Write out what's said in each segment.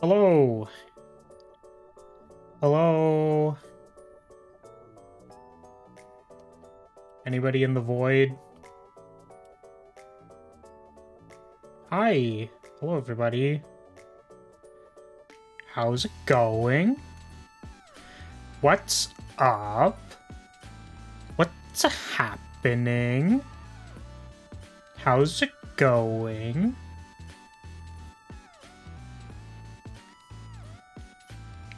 Hello. Hello. Anybody in the void? Hi. Hello, everybody. How's it going? What's up? What's happening? How's it going?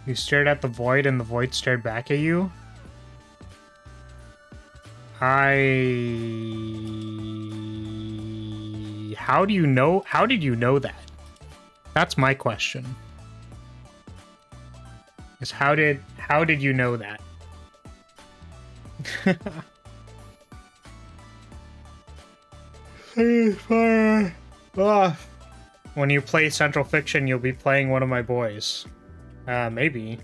You stared at the void and the void stared back at you? How do you know? How did you know that? That's my question. Is how did you know that? When you play Central Fiction, you'll be playing one of my boys. Maybe.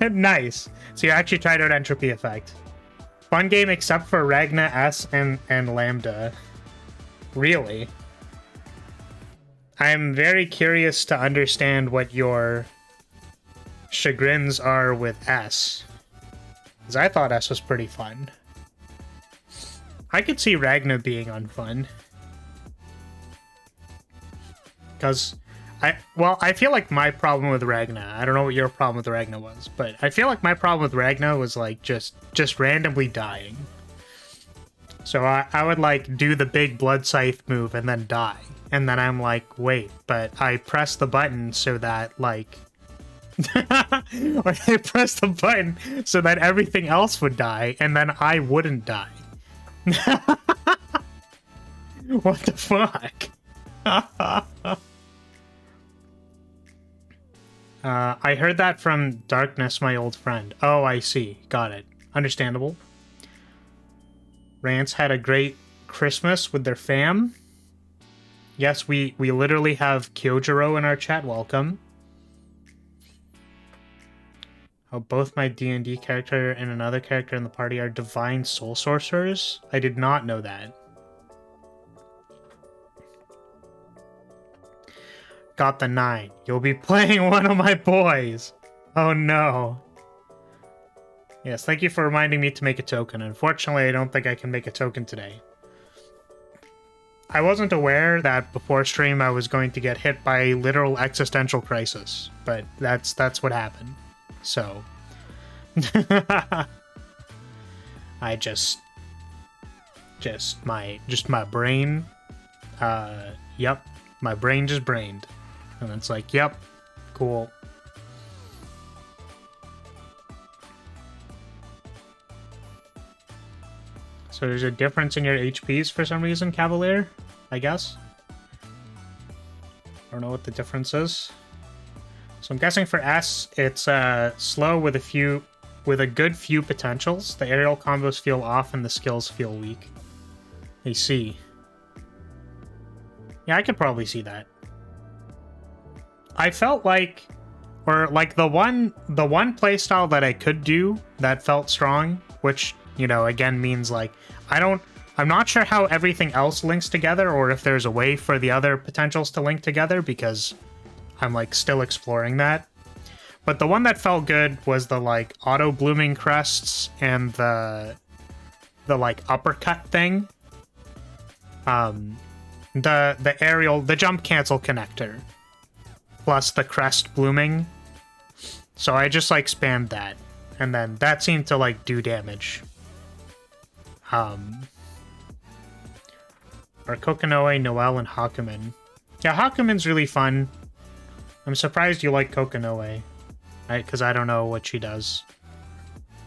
Nice. So you actually tried out Entropy Effect. Fun game except for Ragna S and Lambda. Really? I'm very curious to understand what your chagrins are with S. Because I thought S was pretty fun. I could see Ragna being unfun. Because I feel like my problem with Ragna, I don't know what your problem with Ragna was, but I feel like my problem with Ragna was like just randomly dying. So I would like do the big blood scythe move and then die. And then I'm like, wait, but I pressed the button so that like I pressed the button so that everything else would die and then I wouldn't die. What the fuck? I heard that from Darkness, my old friend. Oh, I see. Got it. Understandable. Rants had a great Christmas with their fam. Yes, we literally have Kyojiro in our chat. Welcome. Oh, both my D&D character and another character in the party are divine soul sorcerers? I did not know that. Got the 9. You'll be playing one of my boys. Oh no. Yes, thank you for reminding me to make a token. Unfortunately, I don't think I can make a token today. I wasn't aware that before stream I was going to get hit by a literal existential crisis, but that's what happened. So I just my brain yep, my brain just brained. And it's like, yep, cool. So there's a difference in your HPs for some reason, Cavalier, I guess. I don't know what the difference is. So I'm guessing for S, it's slow with a good few potentials. The aerial combos feel off and the skills feel weak. I see. Yeah, I could probably see that. I felt like, or like the one playstyle that I could do that felt strong, which, you know, again means like I'm not sure how everything else links together or if there's a way for the other potentials to link together because I'm like still exploring that. But the one that felt good was the like auto blooming crests and the like uppercut thing. The aerial, the jump cancel connector. Plus the crest blooming. So I just like spammed that. And then that seemed to like do damage. Are Kokonoe, Noelle, and Hakumen. Yeah, Hakumen's really fun. I'm surprised you like Kokonoe. Right? Because I don't know what she does.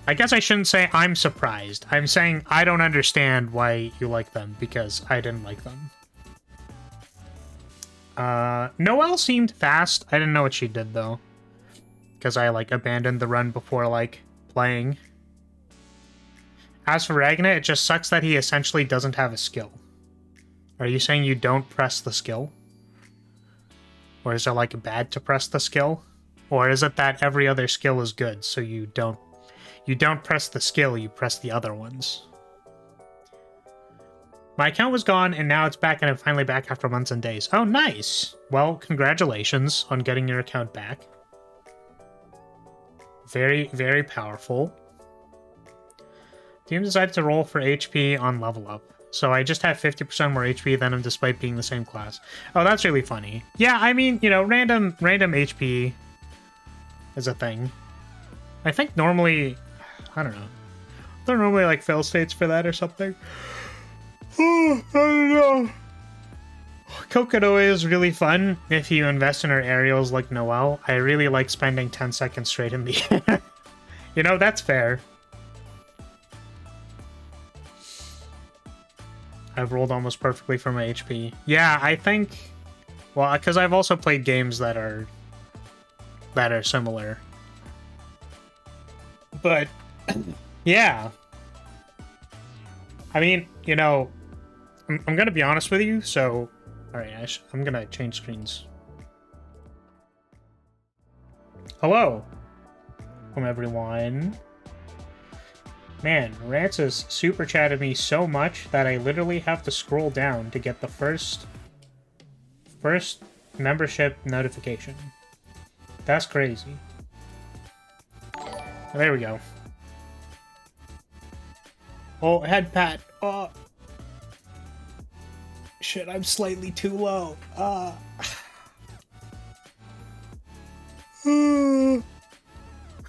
I guess I shouldn't say I'm surprised. I'm saying I don't understand why you like them because I didn't like them. Noelle seemed fast. I didn't know what she did, though. Because I, like, abandoned the run before, like, playing. As for Ragna, it just sucks that he essentially doesn't have a skill. Are you saying you don't press the skill? Or is it, like, bad to press the skill? Or is it that every other skill is good, so you don't press the skill, you press the other ones? My account was gone, and now it's back, and I'm finally back after months and days. Oh, nice! Well, congratulations on getting your account back. Very, very powerful. Team decided to roll for HP on level up. So I just have 50% more HP than him despite being the same class. Oh, that's really funny. Yeah, I mean, you know, random HP is a thing. I think normally, I don't know. They're normally like fail states for that or something. Oh, I don't know. Kokonoe is really fun if you invest in her aerials like Noelle. I really like spending 10 seconds straight in the air. You know, that's fair. I've rolled almost perfectly for my HP. Yeah, I think... Well, because I've also played games that are similar. But, yeah. I mean, you know, I'm going to be honest with you, so... Alright, I'm going to change screens. Hello. Welcome, everyone. Man, Rances super chatted me so much that I literally have to scroll down to get the first membership notification. That's crazy. There we go. Oh, head pat. Oh. Shit, I'm slightly too low.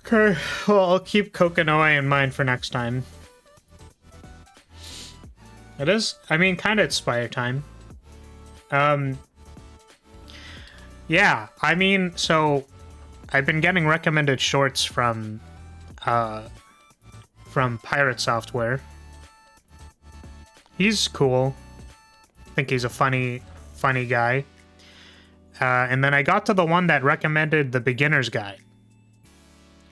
Okay, well, I'll keep Kokonoe in mind for next time. It is, I mean, kind of Spire time. Yeah, I mean, so I've been getting recommended shorts from Pirate Software. He's cool. I think he's a funny guy. And then I got to the one that recommended the beginner's guide.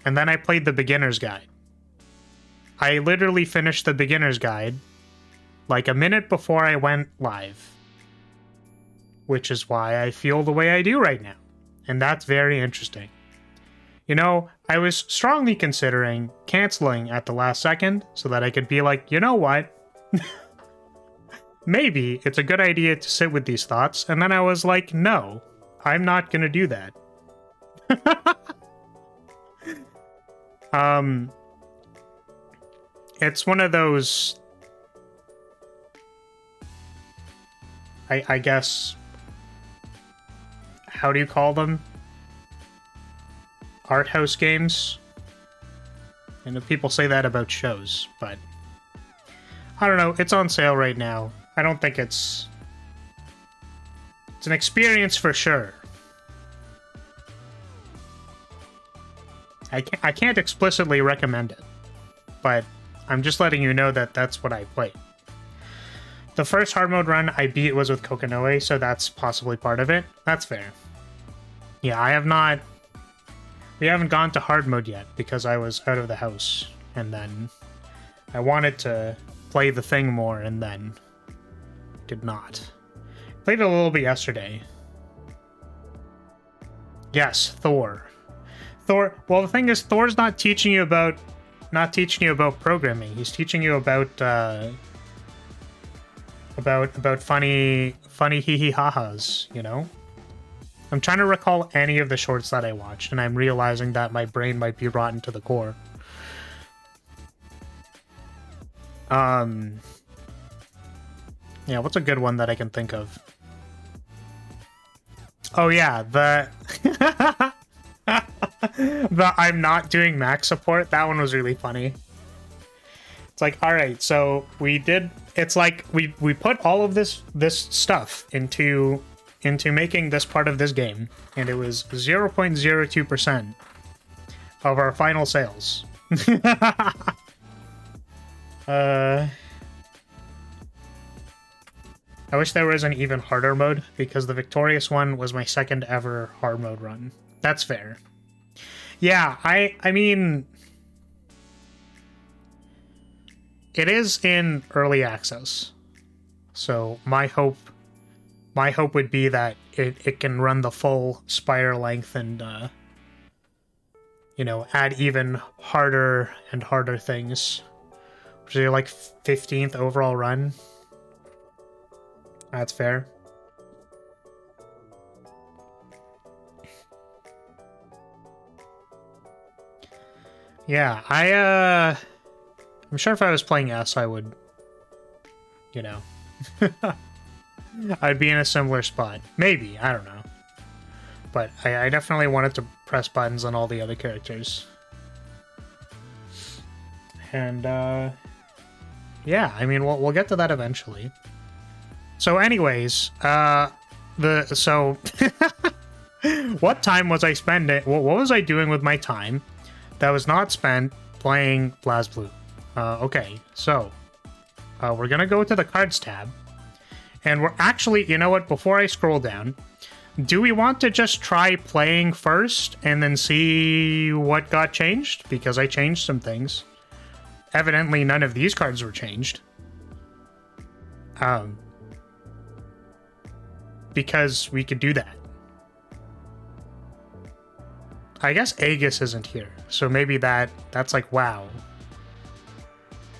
And then I played the beginner's guide. I literally finished the beginner's guide like a minute before I went live. Which is why I feel the way I do right now. And that's very interesting. You know, I was strongly considering canceling at the last second so that I could be like, you know what? Maybe it's a good idea to sit with these thoughts. And then I was like, no, I'm not going to do that. It's one of those, I guess, how do you call them? Art house games? And people say that about shows, but I don't know, it's on sale right now. I don't think it's an experience for sure. I can't explicitly recommend it, but I'm just letting you know that that's what I played. The first hard mode run I beat was with Kokonoe, so that's possibly part of it. That's fair. Yeah, we haven't gone to hard mode yet because I was out of the house, and then I wanted to play the thing more, and then did not. Played it a little bit yesterday. Yes, Thor. Well, the thing is, Thor's not teaching you about programming. He's teaching you about funny hee ha-has, you know? I'm trying to recall any of the shorts that I watched, and I'm realizing that my brain might be rotten to the core. Yeah, what's a good one that I can think of? Oh yeah, the I'm not doing Mac support, that one was really funny. It's like, alright, so it's like we put all of this stuff into making this part of this game, and it was 0.02% of our final sales. I wish there was an even harder mode, because the victorious one was my second ever hard mode run. That's fair. Yeah, I mean, it is in early access, so my hope would be that it can run the full Spire length and you know, add even harder and harder things, which is like 15th overall run. That's fair. Yeah, I'm sure if I was playing S, I would, you know, I'd be in a similar spot. Maybe, I don't know. But I definitely wanted to press buttons on all the other characters. And, yeah, I mean, we'll get to that eventually. So anyways, so what time was I spending? What was I doing with my time that was not spent playing BlazBlue? Okay, so we're gonna go to the cards tab, and we're actually, you know what? Before I scroll down, do we want to just try playing first and then see what got changed? Because I changed some things. Evidently, none of these cards were changed. Because we could do that. I guess Aegis isn't here, so maybe that's like, wow.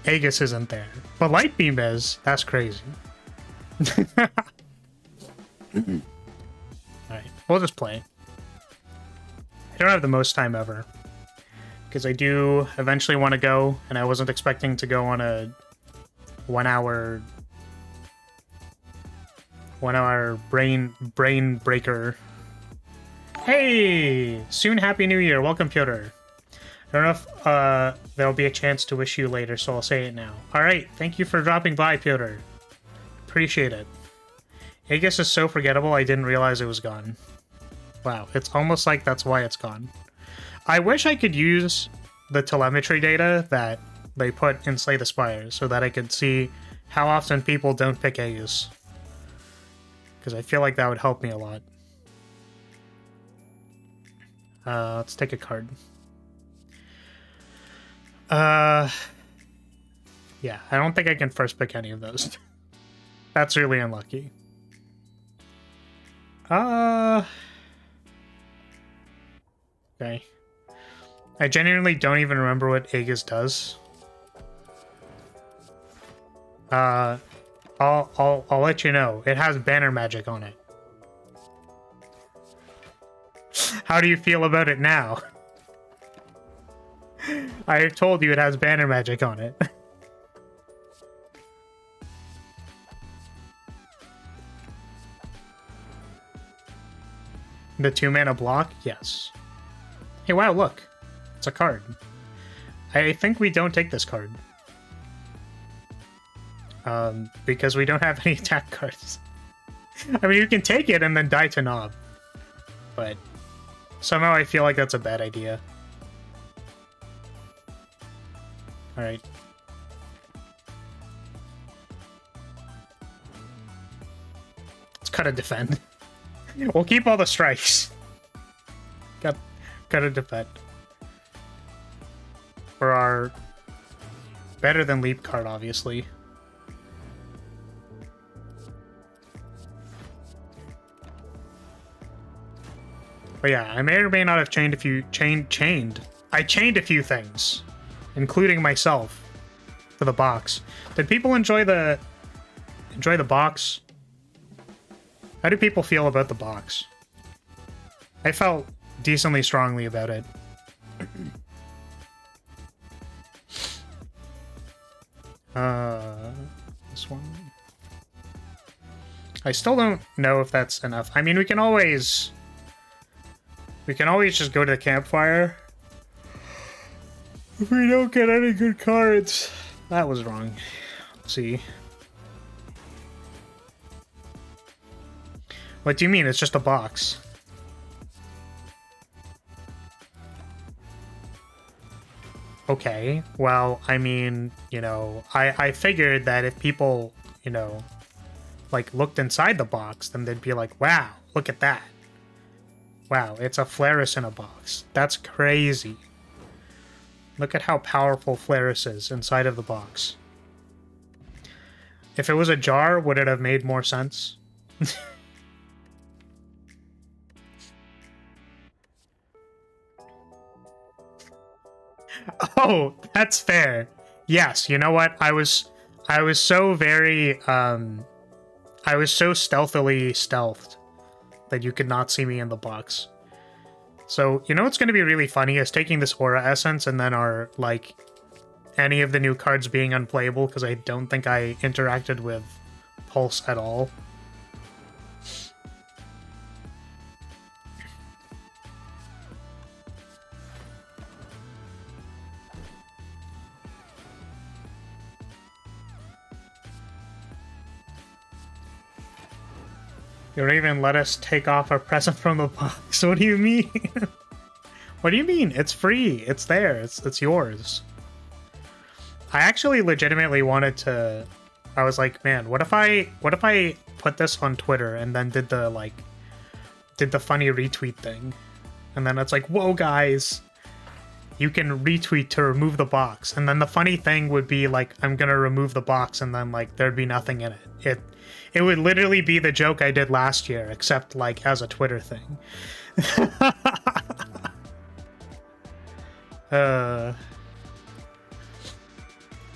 Aegis isn't there. But Lightbeam is. That's crazy. Alright, we'll just play. I don't have the most time ever. Because I do eventually want to go, and I wasn't expecting to go on a 1 hour brain breaker. Hey! Soon Happy New Year. Welcome, Piotr. I don't know if there'll be a chance to wish you later, so I'll say it now. Alright, thank you for dropping by, Piotr. Appreciate it. Aegis is so forgettable, I didn't realize it was gone. Wow, it's almost like that's why it's gone. I wish I could use the telemetry data that they put in Slay the Spire so that I could see how often people don't pick Aegis. Because I feel like that would help me a lot. Let's take a card. Yeah, I don't think I can first pick any of those. That's really unlucky. Okay. I genuinely don't even remember what Aegis does. I'll let you know. It has banner magic on it. How do you feel about it now? I told you it has banner magic on it. The 2-mana block? Yes. Hey, wow, look. It's a card. I think we don't take this card. Because we don't have any attack cards. I mean, you can take it and then die to Knob. But somehow I feel like that's a bad idea. Alright. Let's cut a defend. We'll keep all the strikes. Gotta defend. For our better than leap card, obviously. But yeah, I may or may not have chained a few I chained a few things, including myself, for the box. Did people enjoy the box? How do people feel about the box? I felt decently strongly about it. This one. I still don't know if that's enough. I mean, we can always just go to the campfire. If we don't get any good cards. That was wrong. Let's see. What do you mean? It's just a box. Okay, well, I mean, you know, I figured that if people, you know, like, looked inside the box, then they'd be like, wow, look at that. Wow, it's a Flaris in a box. That's crazy. Look at how powerful Flaris is inside of the box. If it was a jar, would it have made more sense? Oh, that's fair. Yes, you know what? I was so very I was so stealthily stealthed that you could not see me in the box. So, you know what's going to be really funny is taking this aura essence and then our, like, any of the new cards being unplayable because I don't think I interacted with Pulse at all. You don't even let us take off our present from the box. What do you mean? What do you mean? It's free. It's there. It's yours. I actually legitimately wanted to... I was like, man, what if I put this on Twitter and then did the funny retweet thing? And then it's like, whoa, guys, you can retweet to remove the box. And then the funny thing would be like, I'm gonna remove the box and then like there'd be nothing in it. It would literally be the joke I did last year, except like as a Twitter thing. I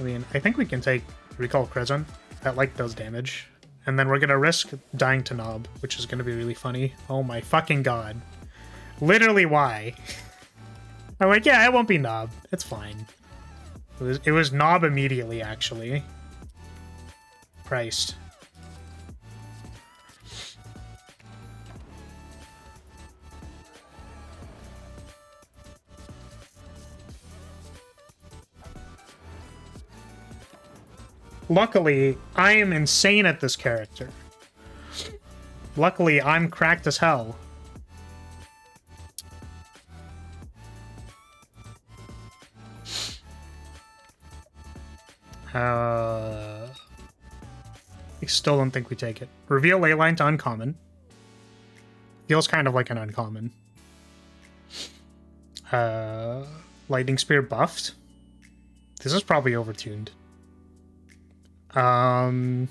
mean, I think we can take Recall Crescent. That like does damage. And then we're gonna risk dying to Knob, which is gonna be really funny. Oh my fucking god. Literally why? I'm like, yeah, it won't be Knob. It's fine. It was Knob immediately, actually. Christ. Luckily, I am insane at this character. Luckily, I'm cracked as hell. I still don't think we take it. Reveal Leyline to uncommon. Feels kind of like an uncommon. Lightning Spear buffed. This is probably overtuned. And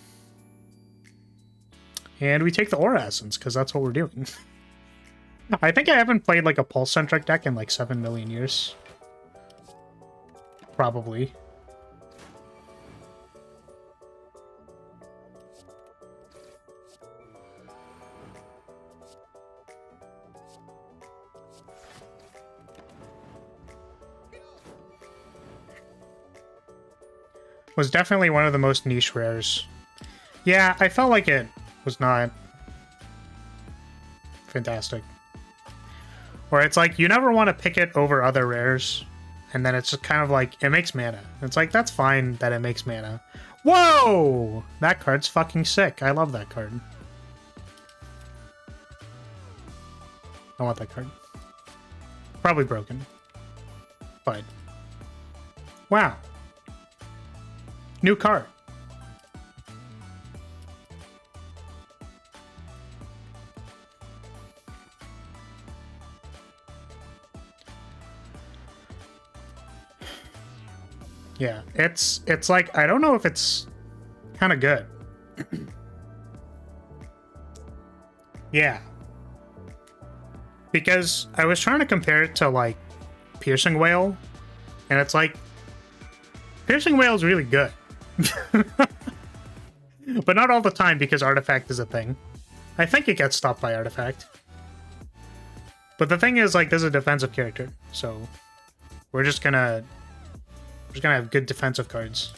we take the Aura Essence, because that's what we're doing. I think I haven't played like a Pulse-centric deck in like 7 million years. Probably. Was definitely one of the most niche rares. Yeah, I felt like it was not fantastic. Or it's like, you never want to pick it over other rares, and then it's just kind of like, it makes mana. It's like, that's fine that it makes mana. Whoa! That card's fucking sick. I love that card. I want that card. Probably broken. But... wow. New card. Yeah, it's like, I don't know if it's kind of good. Yeah. Because I was trying to compare it to like Piercing Whale, and it's like Piercing Whale is really good. But not all the time, because Artifact is a thing. I think it gets stopped by Artifact. But the thing is, like, this is a defensive character, so we're just gonna have good defensive cards.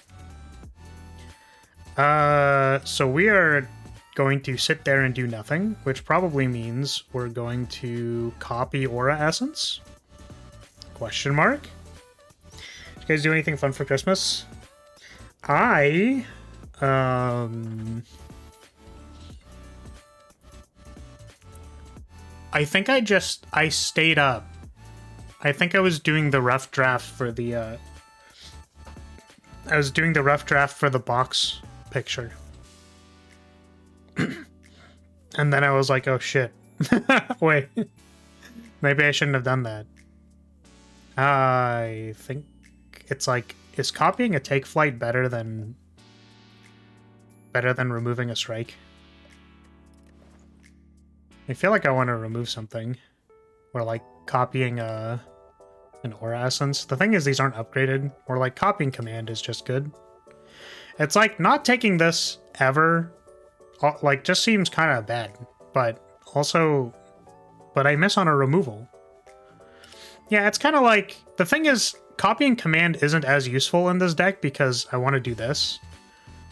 So we are going to sit there and do nothing, which probably means we're going to copy Aura Essence? Question mark? Did you guys do anything fun for Christmas? I think I stayed up. I think I was doing the rough draft for the box picture. And then I was like, oh shit. Wait. Maybe I shouldn't have done that. I think it's like, is copying a take flight better than removing a strike? I feel like I want to remove something. Or like copying an Aura Essence. The thing is, these aren't upgraded. Or like copying command is just good. It's like not taking this ever like, just seems kind of bad. But also, but I miss on a removal. Yeah, it's kind of like, the thing is, copying command isn't as useful in this deck because I want to do this.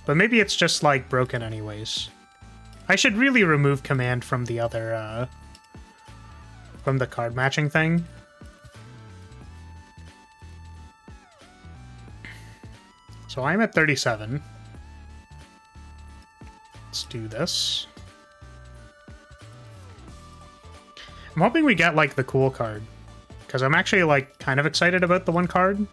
But maybe it's just, like, broken anyways. I should really remove command from the other, from the card matching thing. So I'm at 37. Let's do this. I'm hoping we get, like, the cool card. Because I'm actually, like, kind of excited about the one card.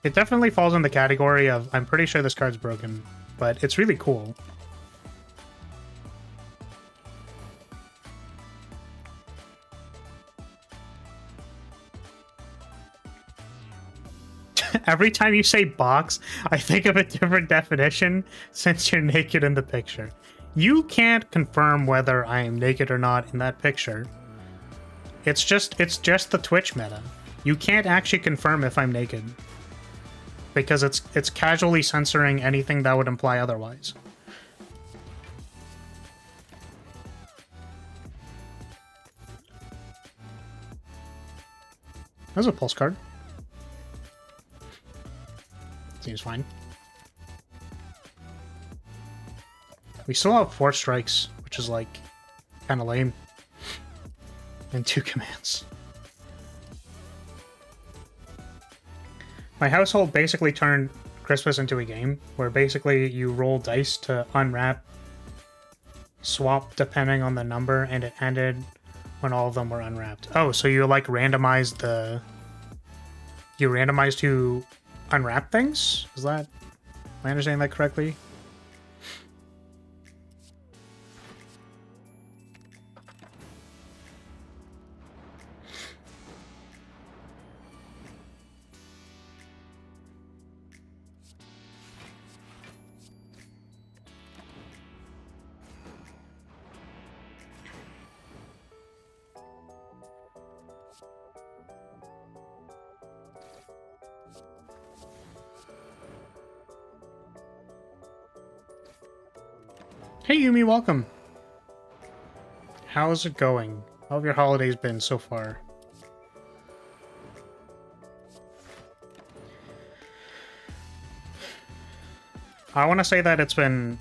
It definitely falls in the category of, I'm pretty sure this card's broken, but it's really cool. Every time you say box, I think of a different definition since you're naked in the picture. You can't confirm whether I am naked or not in that picture. It's just the Twitch meta. You can't actually confirm if I'm naked. Because it's casually censoring anything that would imply otherwise. There's a pulse card. Seems fine. We still have 4 strikes, which is like kind of lame. And 2 commands. My household basically turned Christmas into a game where basically you roll dice to unwrap, swap depending on the number, and it ended when all of them were unwrapped. Oh, so you like randomized the... You randomized who unwrap things? Is that... Am I understanding that correctly? Hey Yumi, welcome. How's it going? How have your holidays been so far? I want to say that it's been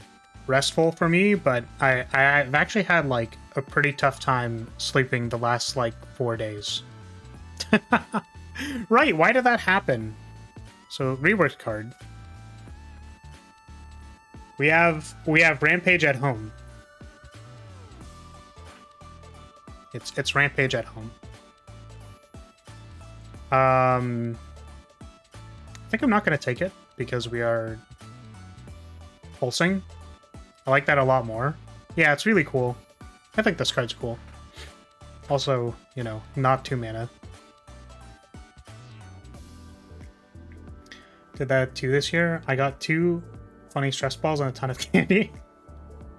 restful for me, but I've actually had like a pretty tough time sleeping the last like 4 days. Right, why did that happen? So, reworked card. We have Rampage at home. It's Rampage at home. I think I'm not gonna take it because we are pulsing. I like that a lot more. Yeah, it's really cool. I think this card's cool. Also, you know, not 2 mana. Did that 2 this year. I got 2 funny stress balls and a ton of candy.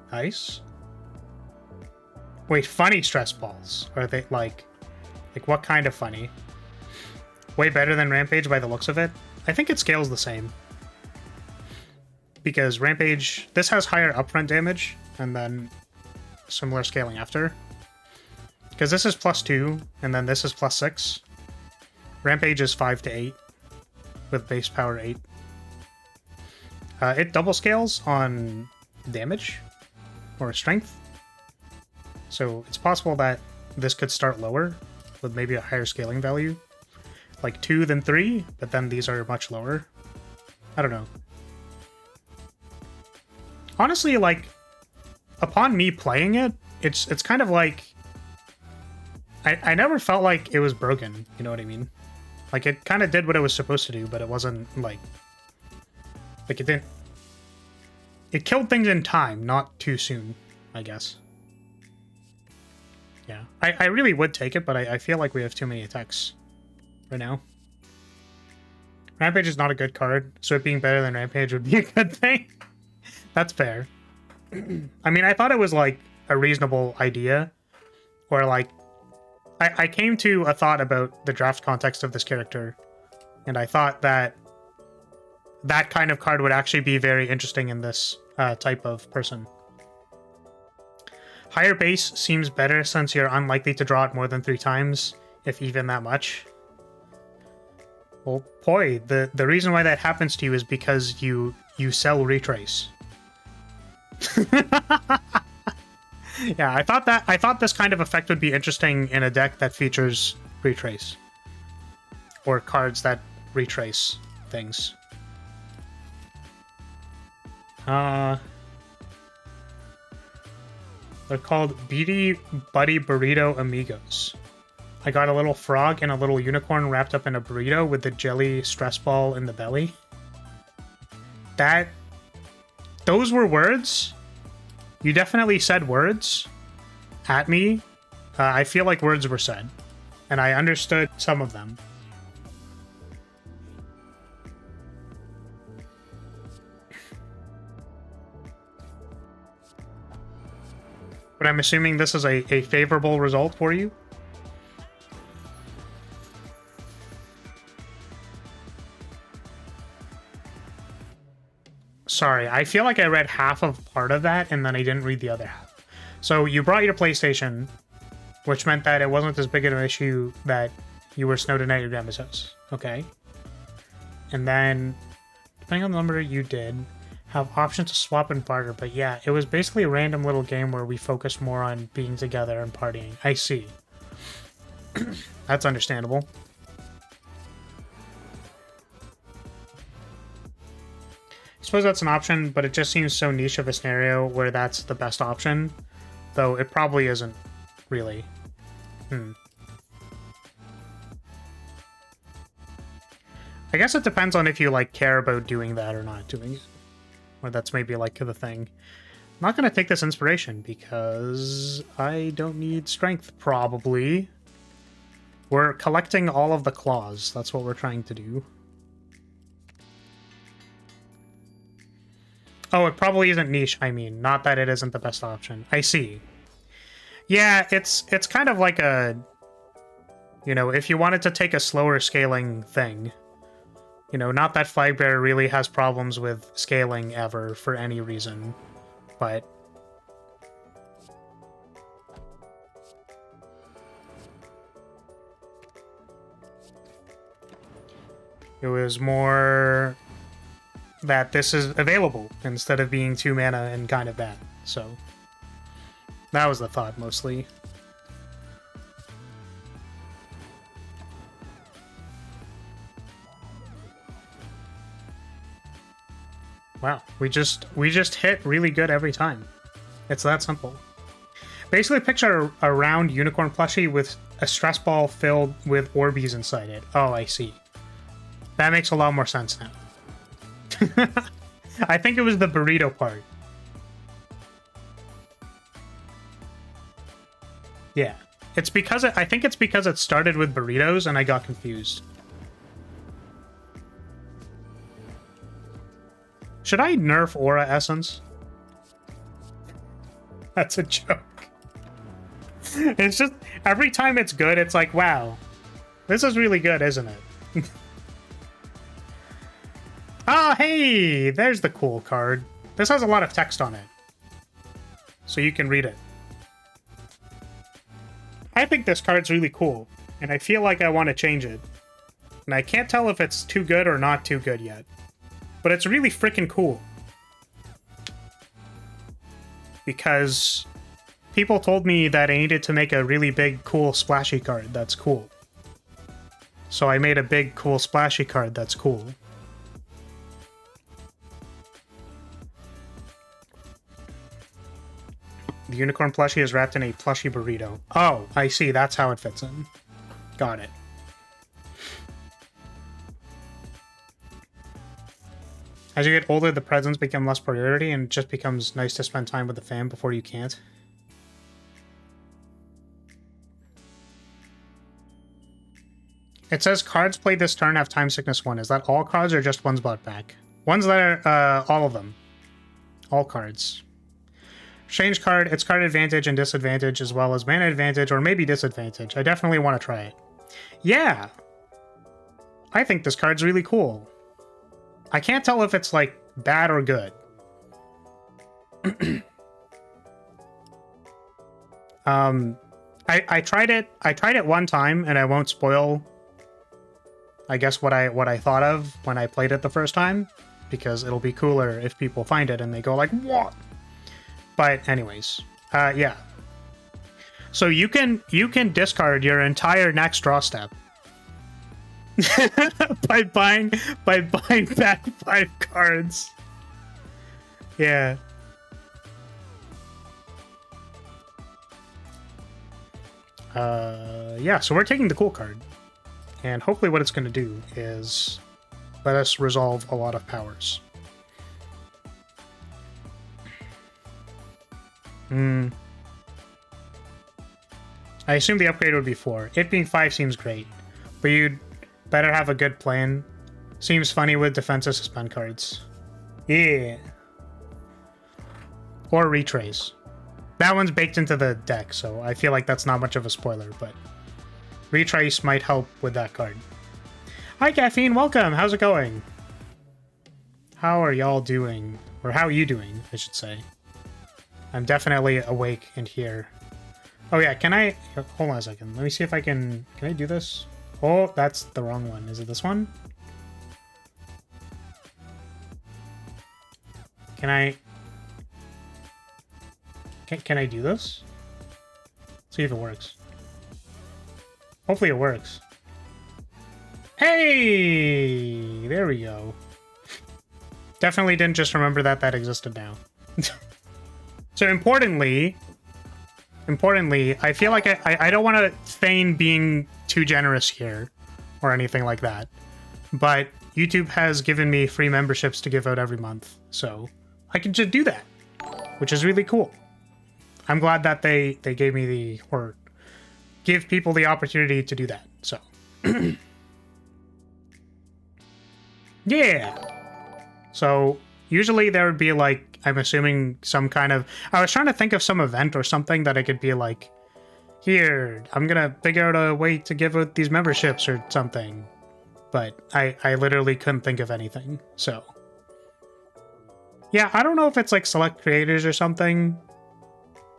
Nice. Wait, funny stress balls? Are they like what kind of funny? Way better than Rampage by the looks of it. I think it scales the same. Because Rampage, this has higher upfront damage and then similar scaling after. Because this is +2 and then this is +6. Rampage is 5 to 8 with base power 8. It double scales on damage or strength. So it's possible that this could start lower with maybe a higher scaling value. Like 2 than 3, but then these are much lower. I don't know. Honestly, like, upon me playing it, it's kind of like... I never felt like it was broken, you know what I mean? Like, it kind of did what it was supposed to do, but it wasn't, like it didn't... It killed things in time, not too soon, I guess. Yeah. I really would take it, but I feel like we have too many attacks right now. Rampage is not a good card, so it being better than Rampage would be a good thing. That's fair. I mean, I thought it was, like, a reasonable idea. Or, like... I came to a thought about the draft context of this character, and I thought that that kind of card would actually be very interesting in this type of person. Higher base seems better since you're unlikely to draw it more than 3 times, if even that much. Well, boy, the reason why that happens to you is because you sell Retrace. Yeah, I thought this kind of effect would be interesting in a deck that features Retrace. Or cards that retrace things. They're called Beady Buddy Burrito Amigos. I got a little frog and a little unicorn wrapped up in a burrito with the jelly stress ball in the belly. Those were words? You definitely said words at me. I feel like words were said, and I understood some of them. But I'm assuming this is a favorable result for you? Sorry, I feel like I read half of part of that and then I didn't read the other half. So you brought your PlayStation, which meant that it wasn't as big of an issue that you were snowed in at your grandma's house. Okay. And then, depending on the number you did, have options to swap and barter. But yeah, it was basically a random little game where we focused more on being together and partying. I see. That's understandable. I suppose that's an option, but it just seems so niche of a scenario where that's the best option. Though it probably isn't, really. I guess it depends on if you, like, care about doing that or not doing it. Or that's maybe, like, the thing. I'm not going to take this inspiration, because I don't need strength, probably. We're collecting all of the claws. That's what we're trying to do. Oh, it probably isn't niche, I mean. Not that it isn't the best option. I see. Yeah, it's kind of like a... You know, if you wanted to take a slower scaling thing... You know, not that Flagbearer really has problems with scaling ever for any reason, but... It was more that this is available instead of being 2 mana and kind of bad, so... That was the thought, mostly. Wow, we just hit really good every time. It's that simple. Basically picture a round unicorn plushie with a stress ball filled with Orbeez inside it. Oh, I see. That makes a lot more sense now. I think it was the burrito part. Yeah. It's because I think it's because it started with burritos and I got confused. Should I nerf Aura Essence? That's a joke. It's just, every time it's good, it's like, wow. This is really good, isn't it? Oh, hey! There's the cool card. This has a lot of text on it. So you can read it. I think this card's really cool, and I feel like I want to change it. And I can't tell if it's too good or not too good yet. But it's really freaking cool. Because people told me that I needed to make a really big, cool, splashy card that's cool. So I made a big, cool, splashy card that's cool. The unicorn plushie is wrapped in a plushie burrito. Oh, I see. That's how it fits in. Got it. As you get older, the presents become less priority, and it just becomes nice to spend time with the fam before you can't. It says cards played this turn have time sickness 1. Is that all cards or just ones bought back? Ones that are all of them. All cards. Change card, it's card advantage and disadvantage, as well as mana advantage or maybe disadvantage. I definitely want to try it. Yeah! I think this card's really cool. I can't tell if it's, like, bad or good. I tried it one time, and I won't spoil, I guess, what I thought of when I played it the first time, because it'll be cooler if people find it and they go like, what? But anyways, yeah. So you can discard your entire next draw step by buying back 5 cards. Yeah. Yeah, so we're taking the cool card. And hopefully what it's going to do is let us resolve a lot of powers. I assume the upgrade would be 4. It being 5 seems great, but you'd better have a good plan. Seems funny with defensive suspend cards. Yeah. Or retrace. That one's baked into the deck, so I feel like that's not much of a spoiler, but retrace might help with that card. Hi, Caffeine. Welcome. How's it going? How are y'all doing? Or how are you doing, I should say. I'm definitely awake and here. Oh, yeah. Can I... Hold on a second. Let me see if I can... Can I do this? Oh, that's the wrong one. Is it this one? Can I... Can I do this? See if it works. Hopefully it works. Hey! There we go. Definitely didn't just remember that existed now. So importantly, I feel like I don't want to feign being too generous here or anything like that. But YouTube has given me free memberships to give out every month. So I can just do that, which is really cool. I'm glad that they gave me or give people the opportunity to do that. So yeah. So usually there would be like, I'm assuming some kind of, I was trying to think of some event or something that I could be like, here, I'm gonna figure out a way to give out these memberships or something. But I literally couldn't think of anything. So yeah, I don't know if it's like select creators or something.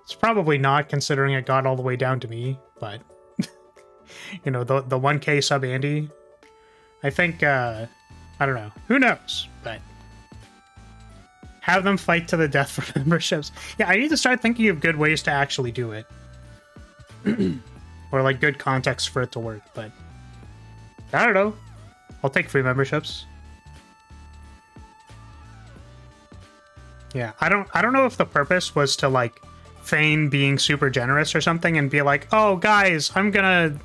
It's probably not, considering it got all the way down to me, but you know, the 1K sub Andy. I think, I don't know. Who knows? But have them fight to the death for memberships. Yeah, I need to start thinking of good ways to actually do it. Or like good context for it to work, but I don't know. I'll take free memberships. Yeah, I don't know if the purpose was to like feign being super generous or something and be like, oh guys, I'm gonna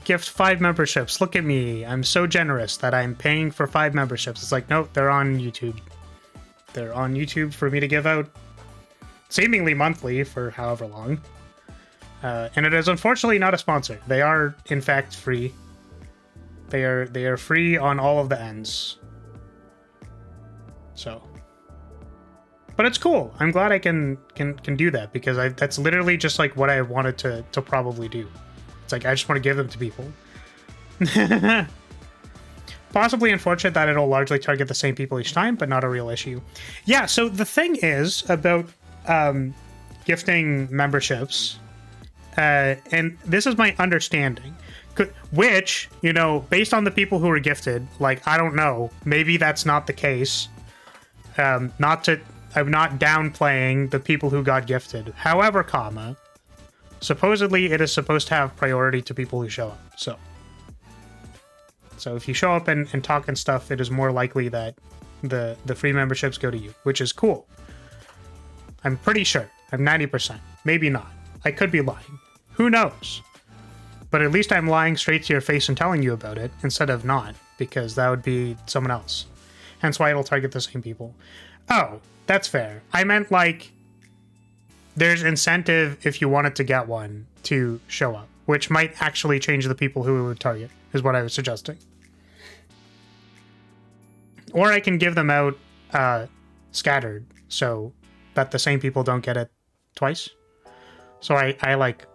gift 5 memberships. Look at me. I'm so generous that I'm paying for 5 memberships. It's like, nope, they're on YouTube. They're on YouTube for me to give out seemingly monthly for however long. And it is unfortunately not a sponsor. They are, in fact, free. They are free on all of the ends. So, but it's cool. I'm glad I can do that, because that's literally just like what I wanted to probably do. It's like I just want to give them to people. Possibly unfortunate that it'll largely target the same people each time, but not a real issue. Yeah, so the thing is about gifting memberships, and this is my understanding, which, you know, based on the people who were gifted, like, I don't know, maybe that's not the case. I'm not downplaying the people who got gifted. However, supposedly it is supposed to have priority to people who show up. So if you show up and talk and stuff, it is more likely that the free memberships go to you, which is cool. I'm pretty sure. I'm 90%. Maybe not. I could be lying. Who knows? But at least I'm lying straight to your face and telling you about it instead of not, because that would be someone else. Hence why it'll target the same people. Oh, that's fair. I meant like there's incentive if you wanted to get one to show up, which might actually change the people who it would target, is what I was suggesting. Or I can give them out scattered so that the same people don't get it twice. So I like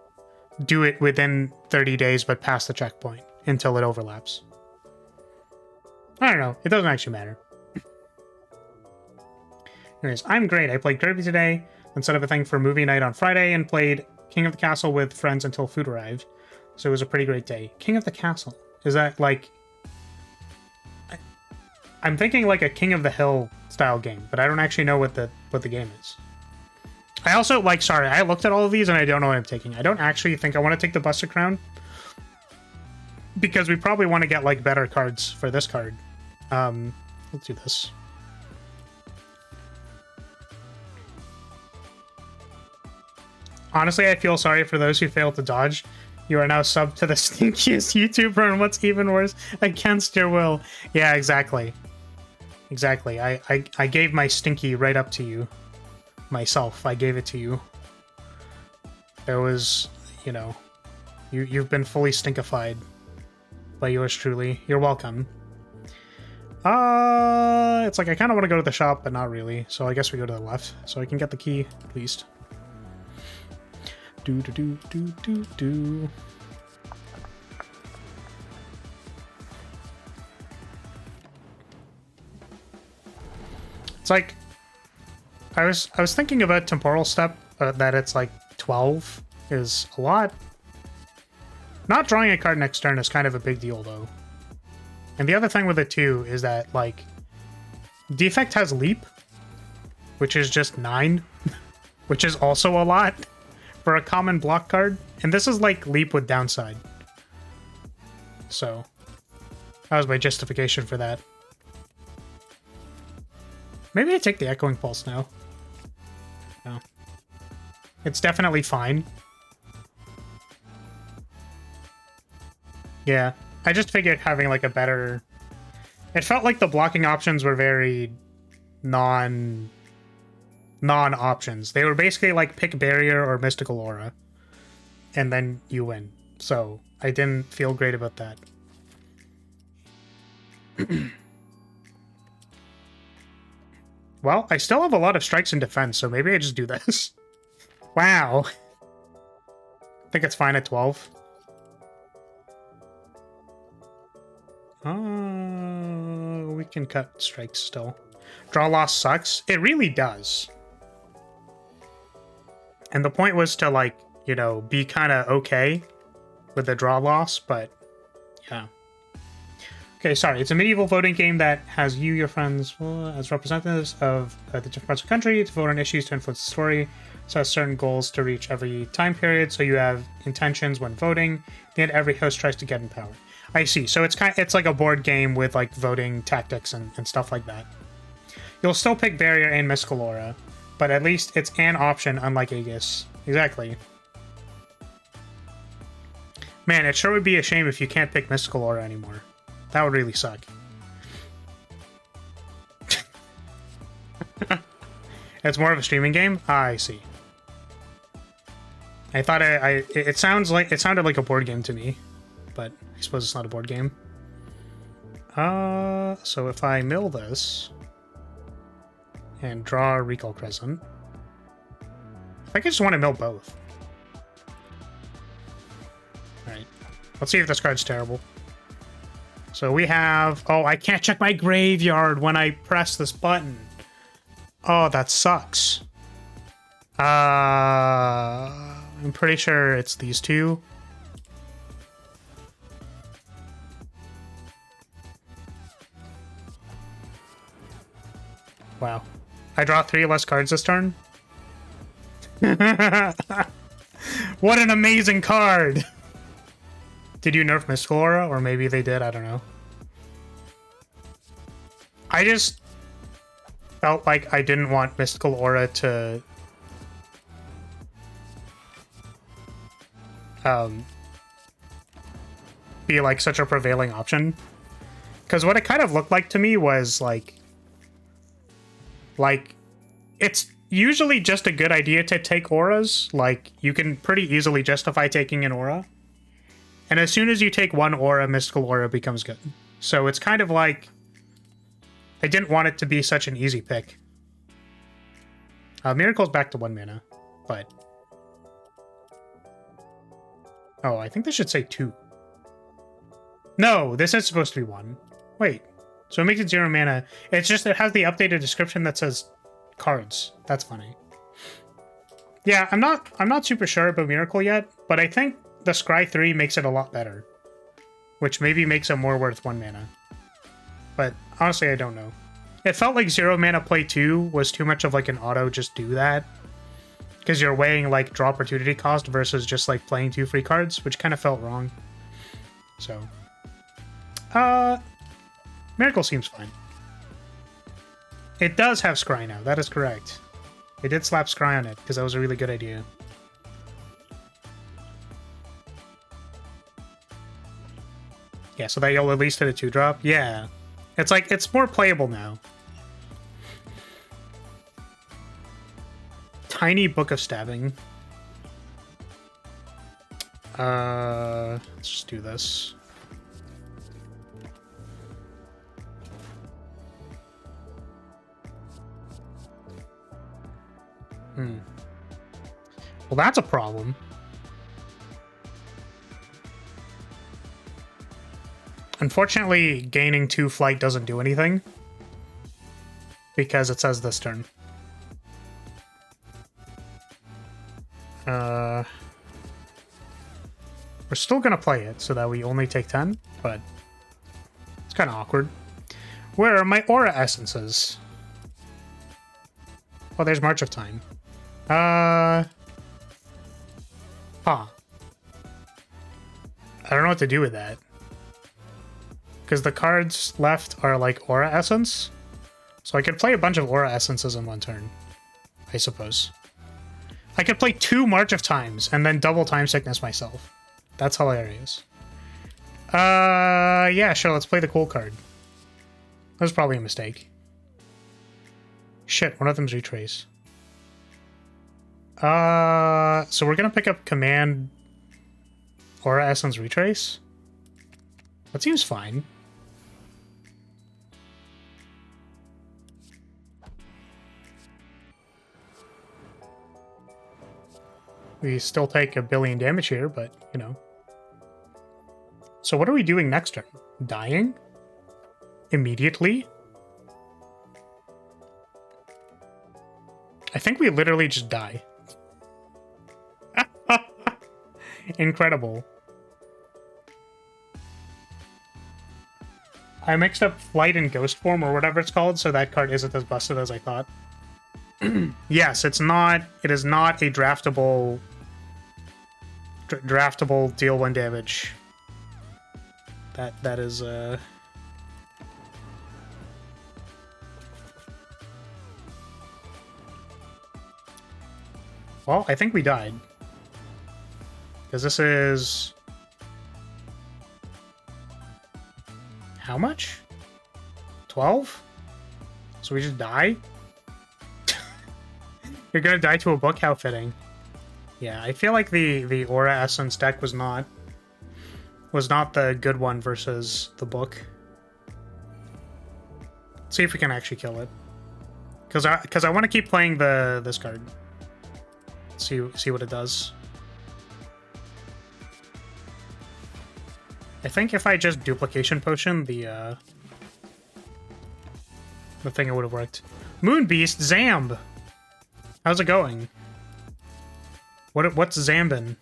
do it within 30 days but past the checkpoint until it overlaps. I don't know. It doesn't actually matter. Anyways, I'm great. I played Kirby today and set up a thing for movie night on Friday and played King of the castle with friends until food arrived. So it was a pretty great day. King of the castle. Is that like... I'm thinking like a King of the Hill style game, but I don't actually know what the game is. I also, like, sorry, I looked at all of these and I don't know what I'm taking. I don't actually think I want to take the Buster Crown, because we probably want to get, like, better cards for this card. Let's do this. Honestly, I feel sorry for those who failed to dodge. You are now subbed to the stinkiest YouTuber, and what's even worse, against your will. Yeah, exactly. Exactly. I gave my stinky right up to you. Myself. I gave it to you. There was, you know, you've been fully stinkified by yours truly. You're welcome. It's like I kind of want to go to the shop, but not really. So I guess we go to the left, so I can get the key at least. Do do do do do do. It's like I was thinking about temporal step, that it's like 12 is a lot. Not drawing a card next turn is kind of a big deal though. And the other thing with it too is that like Defect has leap, which is just 9, which is also a lot for a common block card. And this is like leap with downside. So that was my justification for that. Maybe I take the Echoing Pulse now. No. It's definitely fine. Yeah, I just figured having like a better... It felt like the blocking options were very non-options. They were basically like pick Barrier or Mystical Aura, and then you win. So I didn't feel great about that. Well, I still have a lot of strikes in defense, so maybe I just do this. Wow. I think it's fine at 12. We can cut strikes still. Draw loss sucks. It really does. And the point was to, like, you know, be kind of okay with the draw loss, but yeah. Okay, sorry. It's a medieval voting game that has you, your friends, as representatives of the different parts of the country to vote on issues to influence the story. So has certain goals to reach every time period. So you have intentions when voting. Then every host tries to get in power. I see. So it's like a board game with like voting tactics and stuff like that. You'll still pick Barrier and Mystical Aura, but at least it's an option, unlike Aegis. Exactly. Man, it sure would be a shame if you can't pick Mystical Aura anymore. That would really suck. It's more of a streaming game? Ah, I see. I thought it sounded like a board game to me, but I suppose it's not a board game. So if I mill this and draw a Recall Crescent, I think I just want to mill both. Alright. Let's see if this card's terrible. So we have... Oh, I can't check my graveyard when I press this button. Oh, that sucks. I'm pretty sure it's these two. Wow. I draw 3 less cards this turn? What an amazing card! Did you nerf Mystical Aura? Or maybe they did, I don't know. I just felt like I didn't want Mystical Aura to... be like such a prevailing option. Because what it kind of looked like to me was like it's usually just a good idea to take auras. Like, you can pretty easily justify taking an aura. And as soon as you take one aura, Mystical Aura becomes good. So it's kind of like... I didn't want it to be such an easy pick. Miracle's back to 1 mana, but... Oh, I think this should say 2. No, this is supposed to be 1. Wait. So it makes it 0 mana. It's just, it has the updated description that says cards. That's funny. Yeah, I'm not super sure about Miracle yet, but I think the Scry 3 makes it a lot better, which maybe makes it more worth 1 mana. But honestly, I don't know. It felt like 0 mana play 2 was too much of like an auto just do that, because you're weighing like draw opportunity cost versus just like playing 2 free cards, which kind of felt wrong. So, Miracle seems fine. It does have Scry now, that is correct. They did slap Scry on it, because that was a really good idea. Yeah, so that you'll at least hit a 2-drop? Yeah. It's like, it's more playable now. Tiny Book of Stabbing. Let's just do this. Well, that's a problem. Unfortunately, gaining 2 flight doesn't do anything, because it says this turn. We're still gonna play it so that we only take 10, but it's kind of awkward. Where are my aura essences? Oh, there's March of Time. Huh. I don't know what to do with that. Because the cards left are like Aura Essence. So I could play a bunch of Aura Essences in 1 turn, I suppose. I could play 2 March of Times and then double Time Sickness myself. That's hilarious. Yeah, sure, let's play the cool card. That was probably a mistake. Shit, one of them's Retrace. So we're gonna pick up Command Aura Essence Retrace? That seems fine. We still take 1 billion damage here, but, you know. So what are we doing next turn? Dying? Immediately? I think we literally just die. Incredible. I mixed up Flight and Ghost Form, or whatever it's called, so that card isn't as busted as I thought. Yes, it is not a draftable deal 1 damage. That is Well, I think we died. Because this is... How much? 12? So we just die? You're gonna die to a book? How fitting. Yeah, I feel like the Aura Essence deck was not the good one versus the book. Let's see if we can actually kill it. Because I want to keep playing this card. See what it does. I think if I just Duplication Potion, the thing, it would have worked. Moonbeast, Zamb! How's it going? What's Zambin?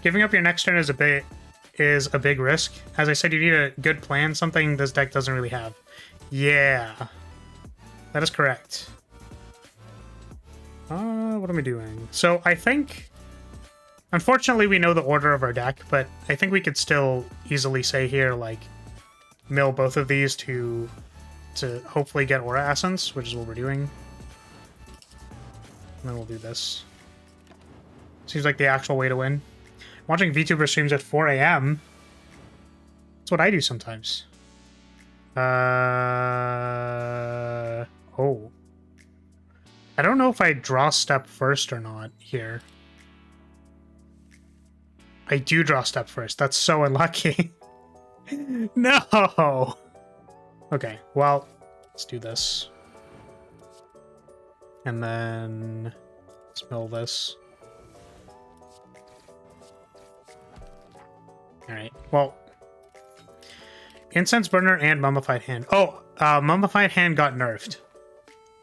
Giving up your next turn is a big risk. As I said, you need a good plan, something this deck doesn't really have. Yeah. That is correct. What am I doing? So I think... Unfortunately, we know the order of our deck, but I think we could still easily say here, like, mill both of these to hopefully get Aura Essence, which is what we're doing. And then we'll do this. Seems like the actual way to win. Watching VTuber streams at 4 AM. That's what I do sometimes. Oh. I don't know if I draw step first or not here. I do draw step first. That's so unlucky. No! Okay, well, let's do this. And then let's mill this. Alright, well, Incense burner and mummified hand. Oh, mummified hand got nerfed,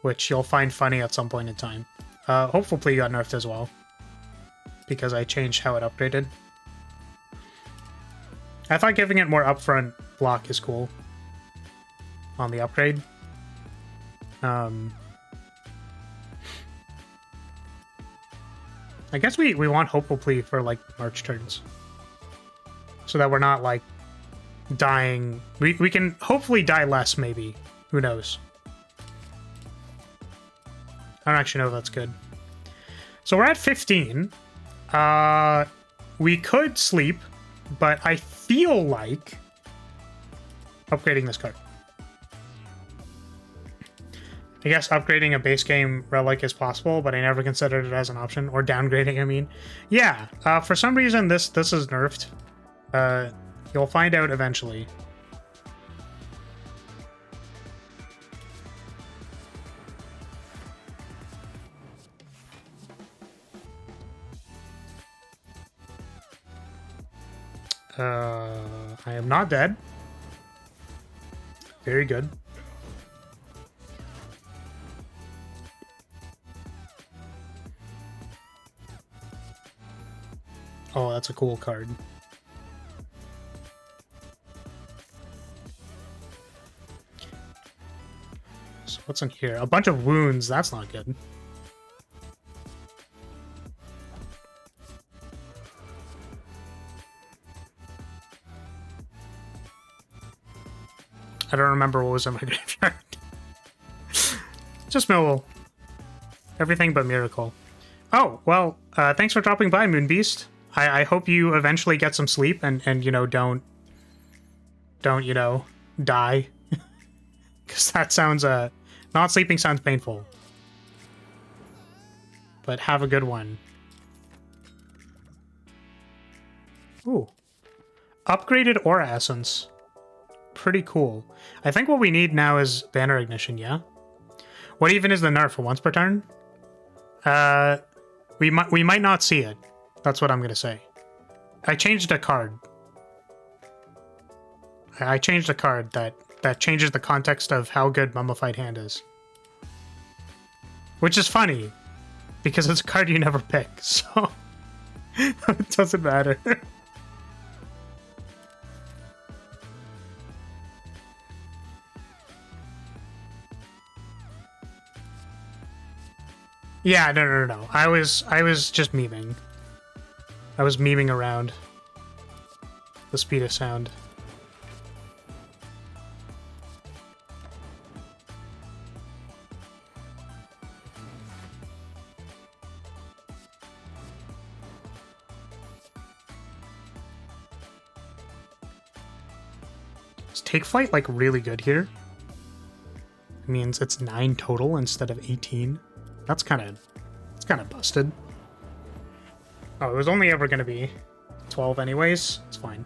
which you'll find funny at some point in time. Hopeful plea got nerfed as well, because I changed how it upgraded. I thought giving it more upfront block is cool on the upgrade. I guess we want Hopeful Plea for, like, March turns. So that we're not, like, dying. We can hopefully die less, maybe. Who knows? I don't actually know if that's good. So we're at 15. We could sleep, but I feel like upgrading this card. I guess upgrading a base game relic is possible, but I never considered it as an option. Or downgrading, I mean. Yeah, for some reason this is nerfed. You'll find out eventually. I am not dead. Very good. Oh, that's a cool card. So what's in here? A bunch of wounds. That's not good. I don't remember what was in my graveyard. Just Millwall. Everything but Miracle. Oh, well, thanks for dropping by, Moonbeast. I hope you eventually get some sleep and you know, don't, you know, die. Because that sounds, not sleeping sounds painful. But have a good one. Ooh. Upgraded Aura Essence. Pretty cool. I think what we need now is Banner Ignition, yeah? What even is the nerf for once per turn? We might not see it. That's what I'm gonna say. I changed a card. I changed a card that changes the context of how good Mummified Hand is. Which is funny, because it's a card you never pick, so it doesn't matter. Yeah, no. I was just memeing. I was memeing around the speed of sound. Is Take Flight like really good here? It means it's 9 total instead of 18. It's kind of busted. Oh, it was only ever going to be 12 anyways. It's fine.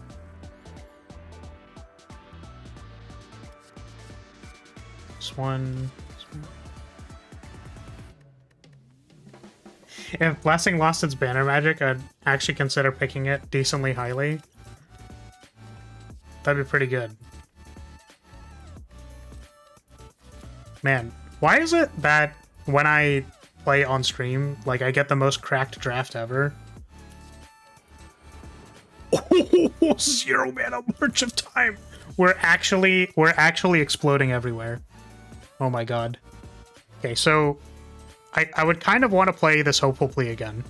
This one. If Blessing lost its banner magic, I'd actually consider picking it decently highly. That'd be pretty good. Man, why is it that when I play on stream, like, I get the most cracked draft ever? Oh, 0 mana March of Time. We're actually exploding everywhere. Oh my god. Okay, so I would kind of want to play this Hopeful Plea again.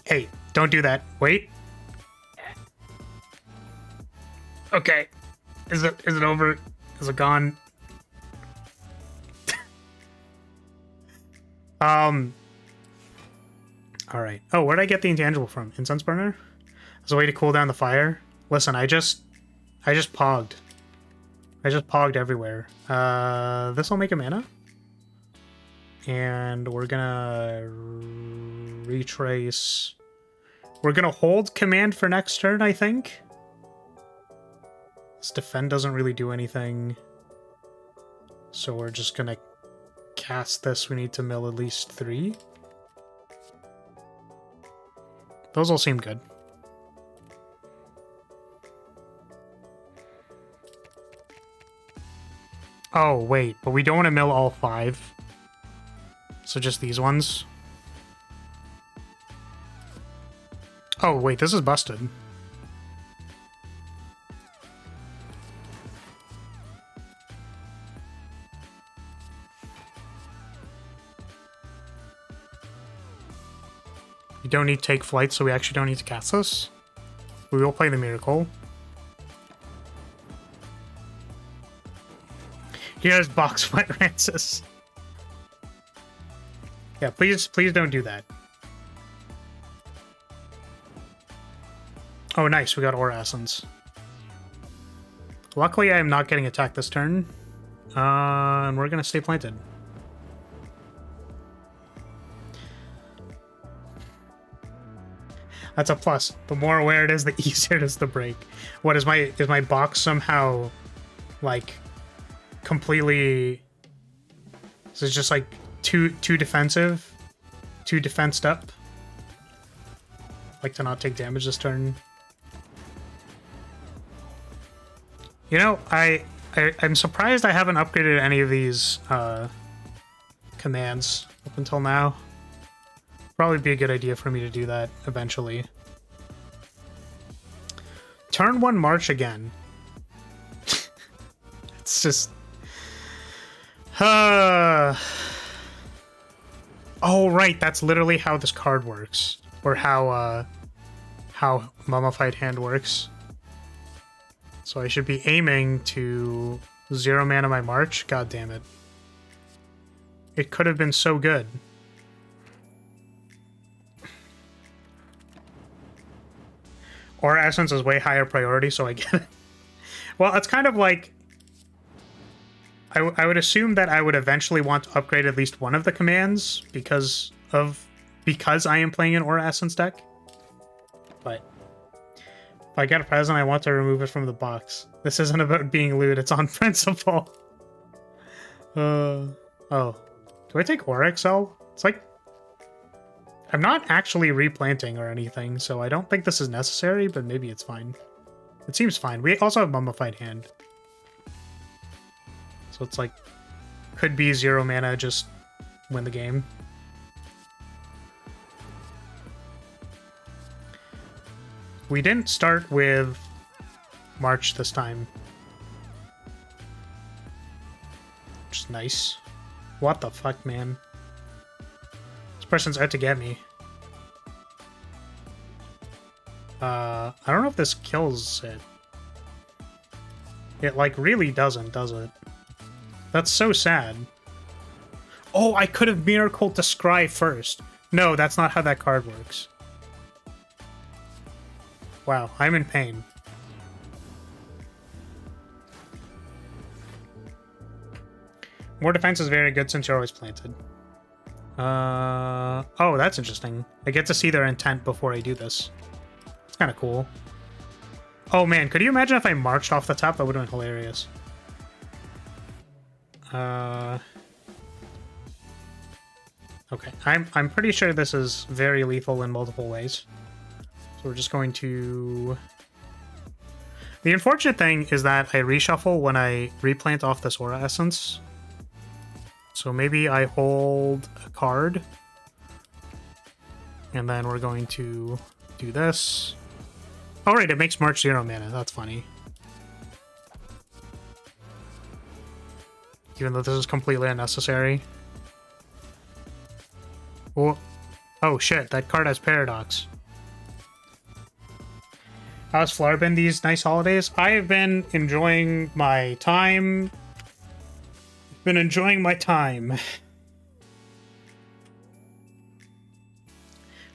Hey, don't do that. Wait. Okay. Is it over? Is it gone? Alright. Oh, where'd I get the intangible from? Incense burner? As a way to cool down the fire? Listen, I just pogged. I just pogged everywhere. This'll make a mana. And we're gonna retrace. We're gonna hold command for next turn, I think. This defend doesn't really do anything. So we're just gonna cast this. We need to mill at least 3. Those all seem good. Oh, wait, but we don't want to mill all 5. So just these ones. Oh, wait, this is busted. We don't need to take flight, so we actually don't need to cast this. We will play the Miracle. Here's box wet Rancis. Yeah, please don't do that. Oh, nice. We got Aura Essence. Luckily, I am not getting attacked this turn. And we're going to stay planted. That's a plus. The more aware it is, the easier it is to break. What is my box somehow like completely? Is it just like too defensive, too defensed up? Like to not take damage this turn. You know, I'm surprised I haven't upgraded any of these commands up until now. Probably be a good idea for me to do that eventually. Turn 1 March again. It's just... Oh, right, that's literally how this card works. Or how Mummified Hand works. So I should be aiming to 0 mana my March. God damn it. It could have been so good. Aura Essence is way higher priority, so I get it. Well, it's kind of like... I would assume that I would eventually want to upgrade at least one of the commands because I am playing an Aura Essence deck. But if I get a present, I want to remove it from the box. This isn't about being lewd, it's on principle. Oh. Do I take Aura Excel? It's like... I'm not actually replanting or anything, so I don't think this is necessary, but maybe it's fine. It seems fine. We also have Mummified Hand. So it's like, could be 0 mana, just win the game. We didn't start with March this time. Which is nice. What the fuck, man? Person's out to get me. I don't know if this kills it. It, like, really doesn't, does it? That's so sad. Oh, I could have Miracled to Scry first. No, that's not how that card works. Wow, I'm in pain. More defense is very good since you're always planted. Oh, that's interesting. I get to see their intent before I do this. It's kind of cool. Oh man, could you imagine if I marched off the top? That would have been hilarious. Okay, I'm pretty sure this is very lethal in multiple ways. So we're just going to... The unfortunate thing is that I reshuffle when I replant off this Aura Essence. So maybe I hold a card. And then we're going to do this. Oh, right, it makes March 0 mana. That's funny. Even though this is completely unnecessary. Oh shit, that card has Paradox. How's Flare been these nice holidays? I have been enjoying my time.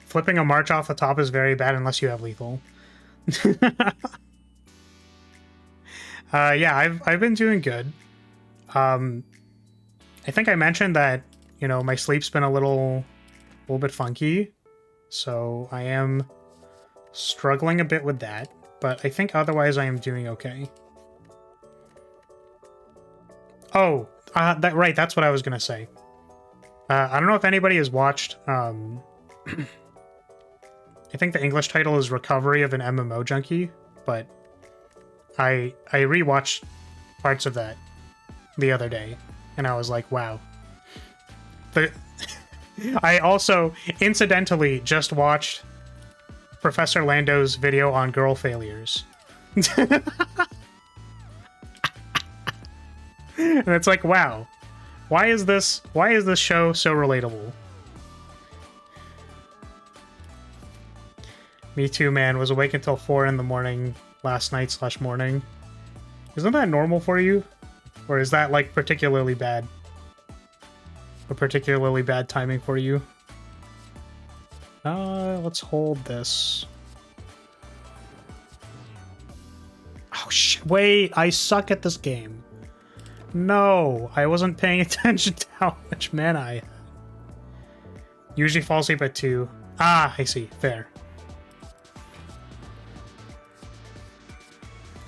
Flipping a March off the top is very bad unless you have lethal. Yeah, I've been doing good. I think I mentioned that, you know, my sleep's been a little bit funky, so I am struggling a bit with that, but I think otherwise I am doing okay. Oh, right, that's what I was gonna say. I don't know if anybody has watched, I think the English title is Recovery of an MMO Junkie, but I rewatched parts of that. the other day, and I was like, wow. I also incidentally just watched Professor Lando's video on girl failures. And it's like, wow, why is this show so relatable? Me too, man. Was awake until 4 in the morning last night / morning. Isn't that normal for you? Or is that like particularly bad? A particularly bad timing for you? Let's hold this. Oh shit, wait, I suck at this game. No, I wasn't paying attention to how much mana I had. Usually fall asleep at 2. Ah, I see, fair.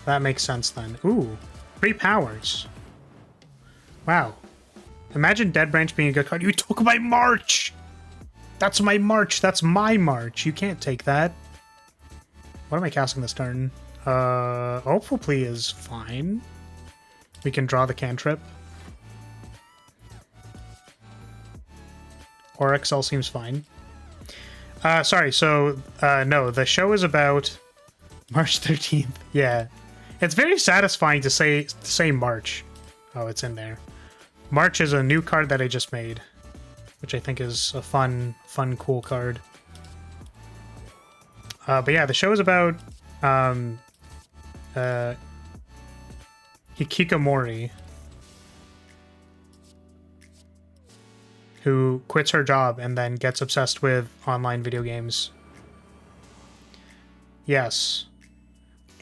That makes sense then. Ooh, 3 powers. Wow. Imagine Dead Branch being a good card. You took my March! That's my March. That's my March. You can't take that. What am I casting this turn? Hopeful Plea is fine. We can draw the cantrip. Or Excel seems fine. Sorry, so, no, the show is about March 13th. Yeah. It's very satisfying to say March. Oh, it's in there. March is a new card that I just made, which I think is a fun, cool card. But yeah, the show is about Hikikomori, who quits her job and then gets obsessed with online video games. Yes.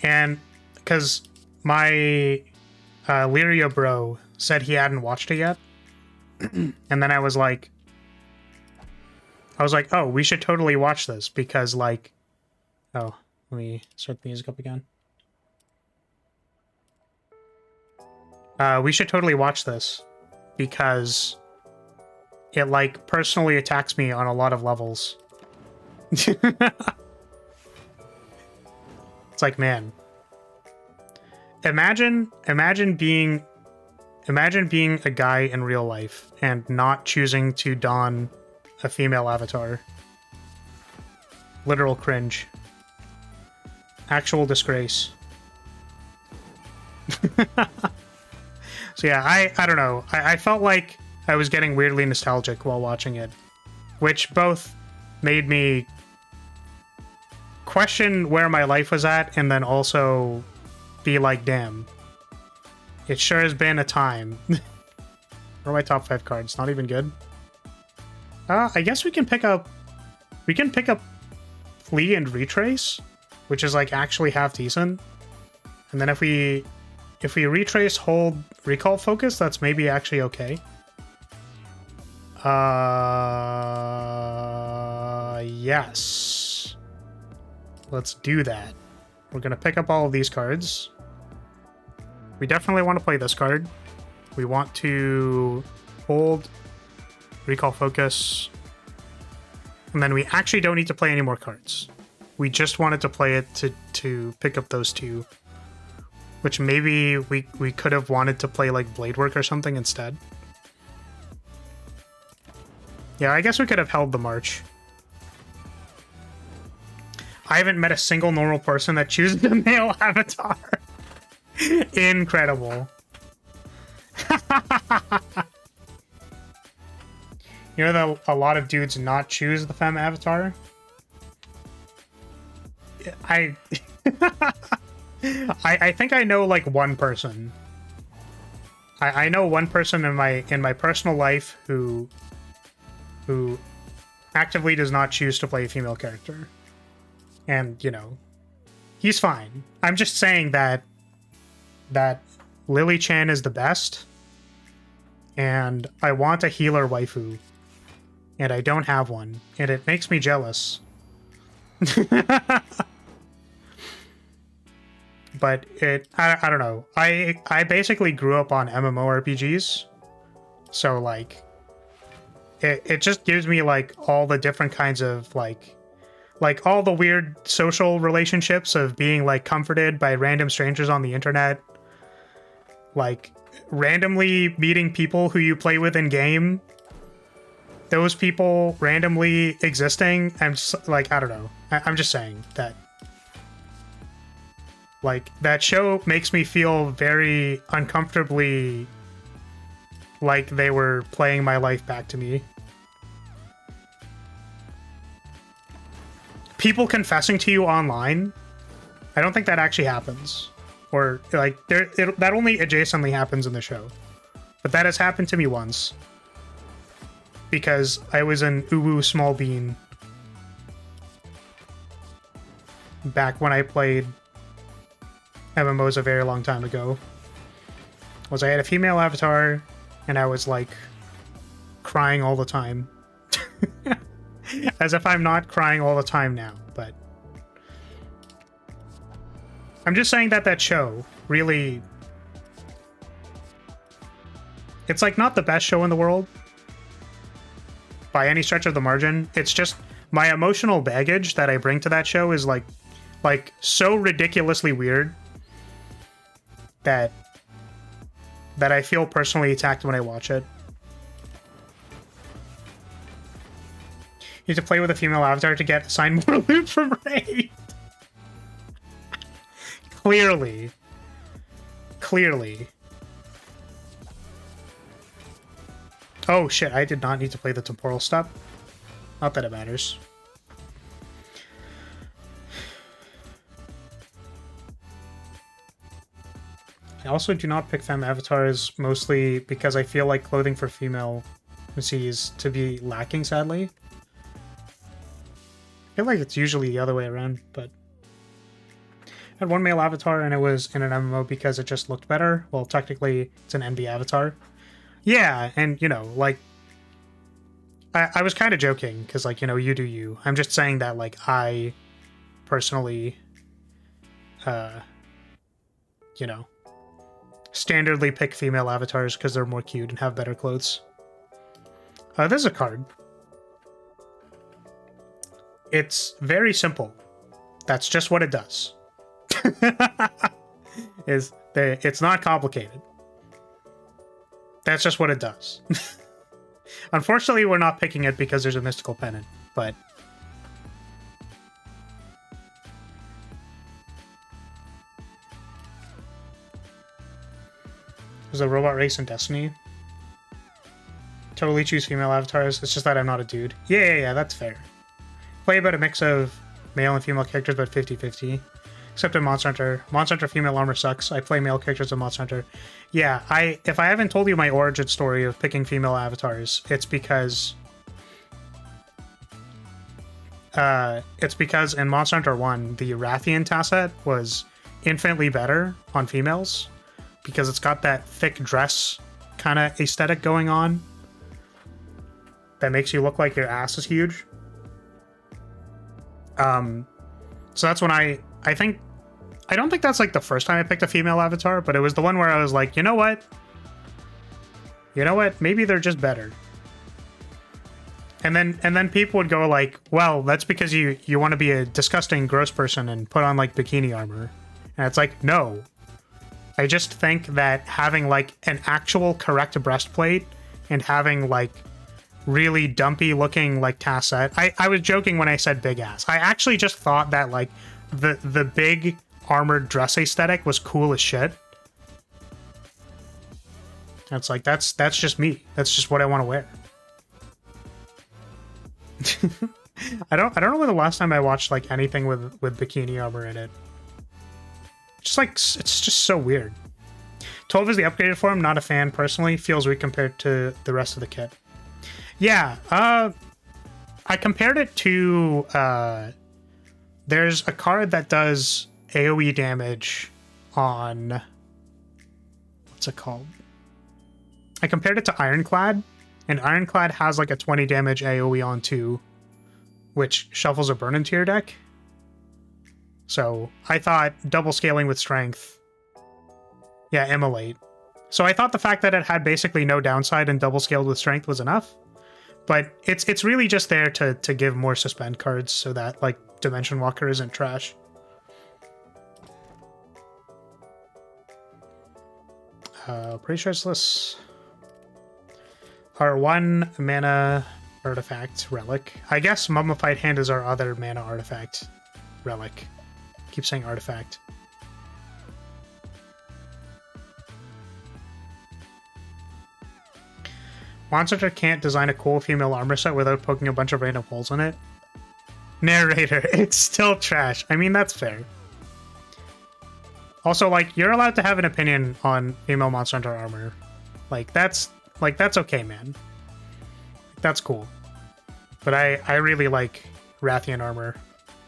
And because my Lyria bro said he hadn't watched it yet. And then I was like, oh, we should totally watch this because, like, oh, let me start the music up again. We should totally watch this because it, like, personally attacks me on a lot of levels. It's like, man, imagine being a guy in real life and not choosing to don a female avatar. Literal cringe. Actual disgrace. So yeah, I don't know. I felt like I was getting weirdly nostalgic while watching it, which both made me question where my life was at and then also be like, damn, it sure has been a time. Where are my top 5 cards? Not even good. I guess we can pick up Flee and Retrace, which is like actually half decent. And then if we Retrace, hold Recall Focus, that's maybe actually okay. Yes. Let's do that. We're gonna pick up all of these cards. We definitely want to play this card. We want to hold Recall Focus. And then we actually don't need to play any more cards. We just wanted to play it to pick up those 2. Which maybe we could have wanted to play like Blade Work or something instead. Yeah, I guess we could have held the March. I haven't met a single normal person that chooses a male avatar. Incredible. You know that a lot of dudes not choose the femme avatar? I think I know like one person. I know one person in my personal life who actively does not choose to play a female character. And, you know, he's fine. I'm just saying that Lily-chan is the best, and I want a healer waifu, and I don't have one, and it makes me jealous. But I don't know. I basically grew up on MMORPGs, so like it just gives me like all the different kinds of like all the weird social relationships of being like comforted by random strangers on the internet. Like randomly meeting people who you play with in game, those people randomly existing, I'm just like, I don't know. I'm just saying that, like, that show makes me feel very uncomfortably like they were playing my life back to me. People confessing to you online, I don't think that actually happens. Or, like, that only adjacently happens in the show. But that has happened to me once. Because I was an uwu small bean back when I played MMOs a very long time ago. I had a female avatar, and I was, like, crying all the time. As if I'm not crying all the time now, but... I'm just saying that that show really... It's, like, not the best show in the world. By any stretch of the margin. It's just my emotional baggage that I bring to that show is, like so ridiculously weird that I feel personally attacked when I watch it. You need to play with a female avatar to get assigned more loot from raid. Clearly. Oh shit, I did not need to play the temporal step. Not that it matters. I also do not pick femme avatars, mostly because I feel like clothing for female MCs to be lacking, sadly. I feel like it's usually the other way around, but... I had one male avatar and it was in an MMO because it just looked better. Well, technically, it's an NB avatar. Yeah, and, you know, like... I was kind of joking, because, like, you know, you do you. I'm just saying that, like, I personally, you know, standardly pick female avatars because they're more cute and have better clothes. This is a card. It's very simple. That's just what it does. It's not complicated. That's just what it does. Unfortunately, we're not picking it because there's a mystical pennant, but... There's a robot race in Destiny. Totally choose female avatars, it's just that I'm not a dude. Yeah, that's fair. Play about a mix of male and female characters, but 50-50. Except in Monster Hunter. Monster Hunter female armor sucks. I play male characters in Monster Hunter. Yeah, if I haven't told you my origin story of picking female avatars, it's because in Monster Hunter 1, the Rathian Tasset was infinitely better on females because it's got that thick dress kind of aesthetic going on that makes you look like your ass is huge. So that's when I don't think that's like the first time I picked a female avatar, but it was the one where I was like, you know what? Maybe they're just better. And then people would go like, well, that's because you want to be a disgusting, gross person and put on like bikini armor. And it's like, no. I just think that having like an actual correct breastplate and having like really dumpy looking like Tasset. I was joking when I said big ass. I actually just thought that like the big armored dress aesthetic was cool as shit. That's like that's just me. That's just what I want to wear. I don't know when the last time I watched like anything with bikini armor in it. Just like it's just so weird. 12 is the upgraded form. Not a fan personally. Feels weak compared to the rest of the kit. Yeah, I compared it to there's a card that does AoE damage on what's it called? I compared it to Ironclad, and Ironclad has like a 20 damage AoE on 2, which shuffles a burn into your deck. So I thought double scaling with strength. Yeah, immolate. So I thought the fact that it had basically no downside and double scaled with strength was enough. But it's really just there to give more suspend cards so that like Dimension Walker isn't trash. Pretty sure it's this. Our 1 mana artifact relic. I guess Mummified Hand is our other mana artifact relic. Keep saying artifact. Monster can't design a cool female armor set without poking a bunch of random holes in it. Narrator, it's still trash. I mean, that's fair. Also, like, you're allowed to have an opinion on female Monster Hunter armor. That's okay, man. That's cool. But I really like Rathian armor,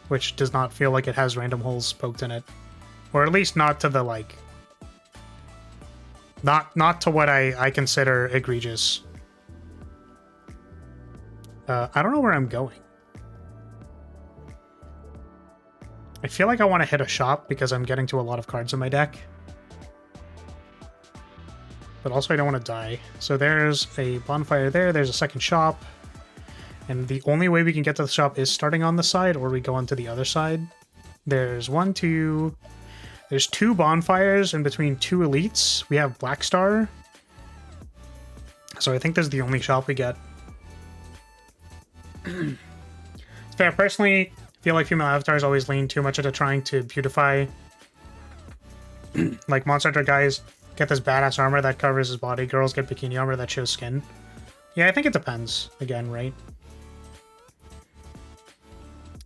which does not feel like it has random holes poked in it. Or at least not to the, like... Not to what I consider egregious. I don't know where I'm going. I feel like I want to hit a shop because I'm getting to a lot of cards in my deck. But also I don't want to die. So there's a bonfire there, there's a second shop. And the only way we can get to the shop is starting on the side, or we go onto the other side. There's there's 2 bonfires in between 2 elites. We have Black Star. So I think this is the only shop we get. So I personally feel like female avatars always lean too much into trying to beautify. Like Monster Hunter guys get this badass armor that covers his body. Girls get bikini armor that shows skin. Yeah, I think it depends. Again, right?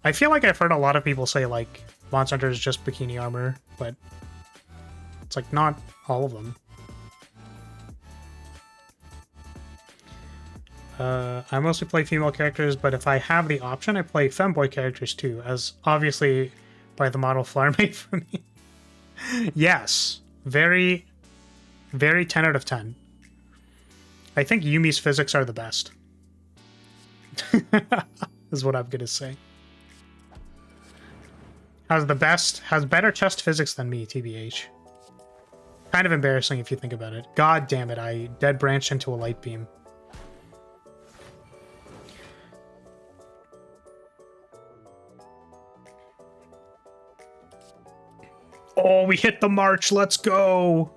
I feel like I've heard a lot of people say, like, Monster Hunter is just bikini armor, but it's, like, not all of them. I mostly play female characters, but if I have the option, I play femboy characters too, as obviously by the model Flower made for me. Yes, very, very 10 out of 10. I think Yumi's physics are the best. Is what I'm gonna say. Has better chest physics than me, TBH. Kind of embarrassing if you think about it. God damn it, I dead branched into a light beam. Oh, we hit the march. Let's go.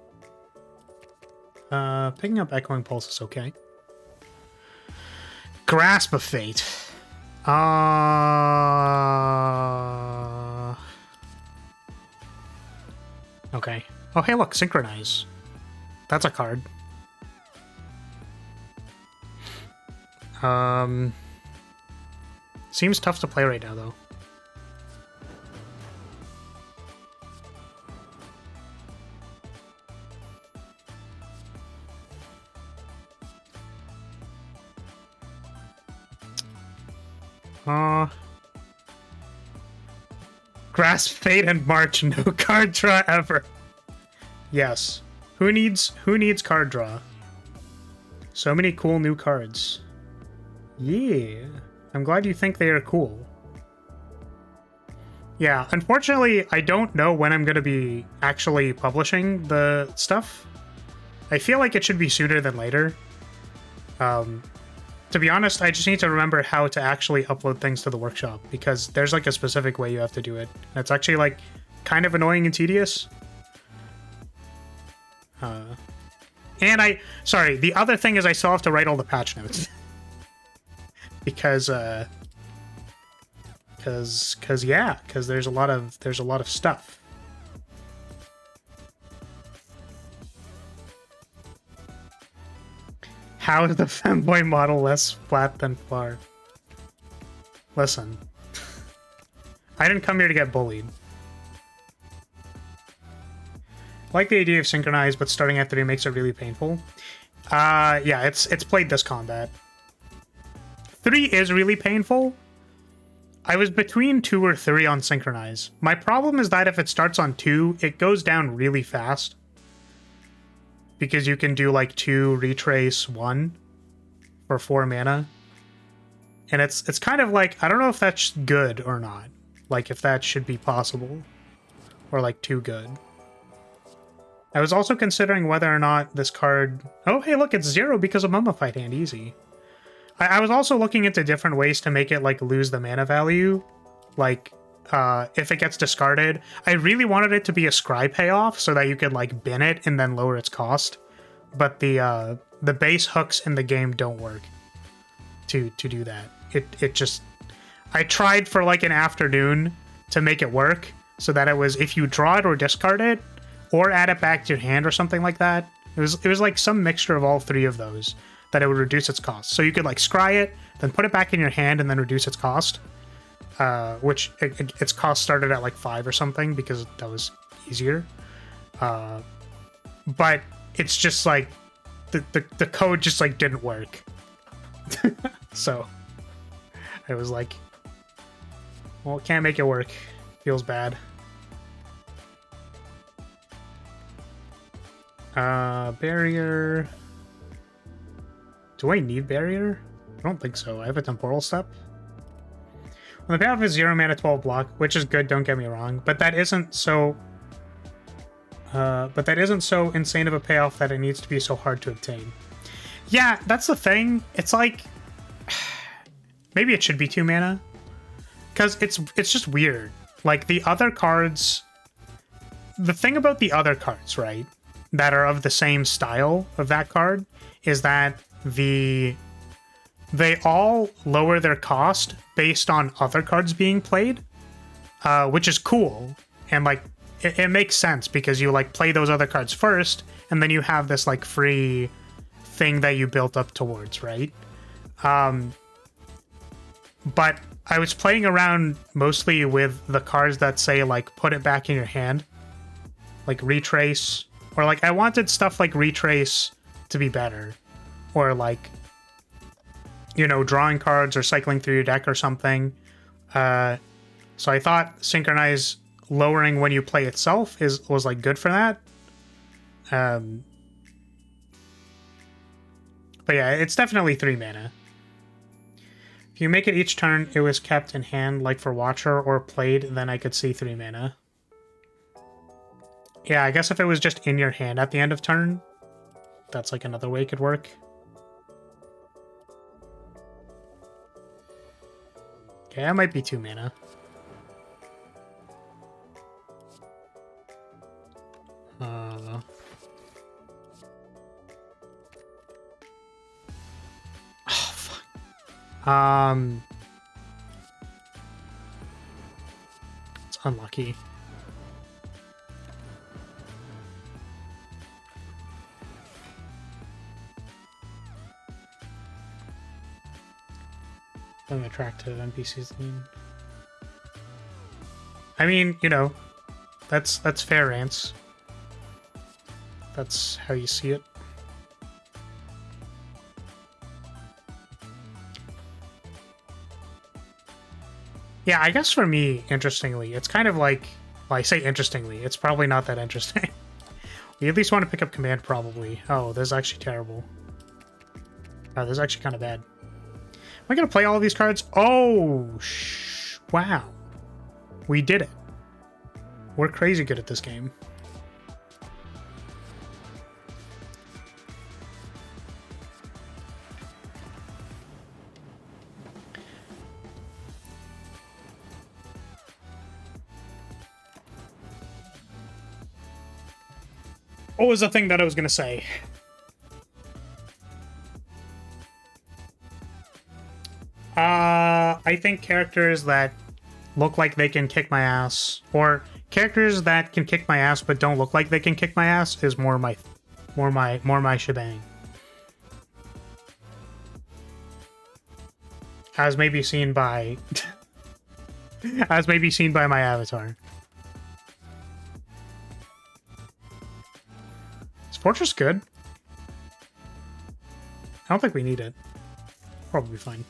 Picking up Echoing Pulse is okay. Grasp of Fate. Okay. Oh, hey, look. Synchronize. That's a card. Seems tough to play right now, though. Grasp, Fate, and March. No card draw ever. Yes. Who needs card draw? So many cool new cards. Yeah. I'm glad you think they are cool. Yeah, unfortunately, I don't know when I'm going to be actually publishing the stuff. I feel like it should be sooner than later. To be honest, I just need to remember how to actually upload things to the workshop, because there's like a specific way you have to do it. It's actually like kind of annoying and tedious. And sorry, the other thing is I still have to write all the patch notes. because there's a lot of stuff. How is the femboy model less flat than Flar? Listen. I didn't come here to get bullied. I like the idea of Synchronize, but starting at 3 makes it really painful. Yeah, it's played this combat. 3 is really painful. I was between 2 or 3 on Synchronize. My problem is that if it starts on 2, it goes down really fast. Because you can do like 2 retrace 1 for 4 mana. And it's kind of like, I don't know if that's good or not. Like if that should be possible. Or like too good. I was also considering whether or not this card... Oh, hey, look, it's 0 because of Mummified Hand. Easy. I was also looking into different ways to make it like lose the mana value. Like... if it gets discarded. I really wanted it to be a scry payoff so that you could like bin it and then lower its cost. but the base hooks in the game don't work to do that. It just, I tried for like an afternoon to make it work so that it was if you draw it or discard it or add it back to your hand or something like that. It was like some mixture of all three of those that it would reduce its cost. So you could like scry it, then put it back in your hand and then reduce its cost. Which its cost started at like 5 or something because that was easier. But it's just like the code just like didn't work. So I was like, well, can't make it work. Feels bad. Barrier. Do I need barrier? I don't think so. I have a temporal step. When the payoff is 0 mana 12 block, which is good, don't get me wrong, but that isn't so insane of a payoff that it needs to be so hard to obtain. Yeah, that's the thing. It's like maybe it should be 2 mana. Because it's just weird. Like the other cards, the thing about the other cards, right, that are of the same style of that card is that they all lower their cost based on other cards being played, which is cool. And like it makes sense because you like play those other cards first and then you have this like free thing that you built up towards, right? But I was playing around mostly with the cards that say like put it back in your hand, like retrace, or like I wanted stuff like retrace to be better, or like, you know, drawing cards or cycling through your deck or something. So I thought synchronize lowering when you play itself was like good for that. But yeah, it's definitely 3 mana. If you make it each turn, it was kept in hand, like for Watcher or played, then I could see 3 mana. Yeah, I guess if it was just in your hand at the end of turn, that's like another way it could work. Okay, that might be 2 mana. Oh, fuck. It's unlucky. Some attractive NPCs. I mean, you know, that's fair, Rance. That's how you see it. Yeah, I guess for me, interestingly, it's kind of like, well, I say interestingly, it's probably not that interesting. We at least want to pick up command, probably. Oh, this is actually terrible. Oh, this is actually kind of bad. Am I going to play all of these cards? Oh, wow. We did it. We're crazy good at this game. What was the thing that I was going to say? I think characters that look like they can kick my ass, or characters that can kick my ass but don't look like they can kick my ass, is more my shebang. As may be seen by my avatar. Is Fortress good? I don't think we need it. Probably fine.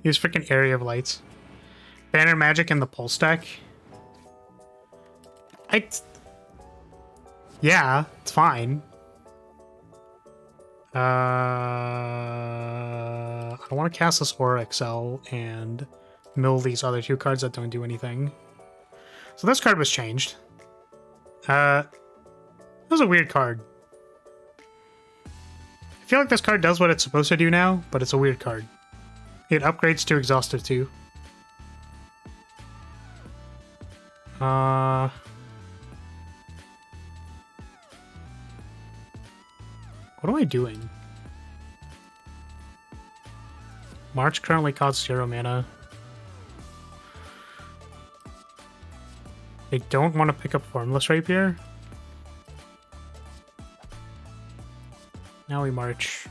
Use freaking Area of Lights. Banner Magic in the Pulse deck. Yeah, it's fine. I want to cast this Aura XL and mill these other 2 cards that don't do anything. So this card was changed. It was a weird card. feel like this card does what it's supposed to do now, but it's a weird card. It upgrades to Exhaustive too. What am I doing? March currently costs 0 mana. They don't want to pick up Formless Rapier. Now we march.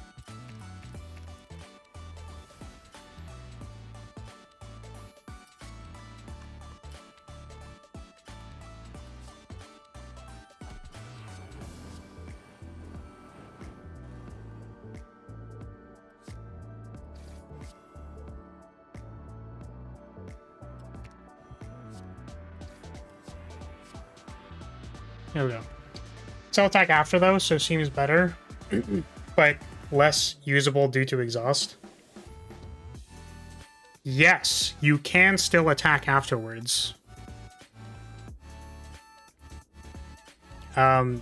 There we go. Cell attack after though, so seems better, but less usable due to exhaust. Yes, you can still attack afterwards. But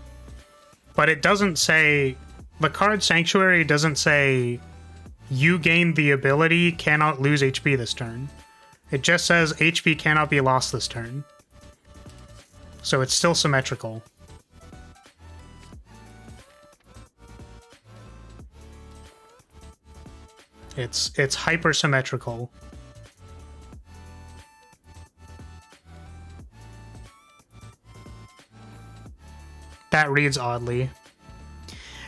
it doesn't say, the card Sanctuary doesn't say you gain the ability, cannot lose HP this turn. It just says HP cannot be lost this turn. So it's still symmetrical. It's hyper symmetrical. That reads oddly.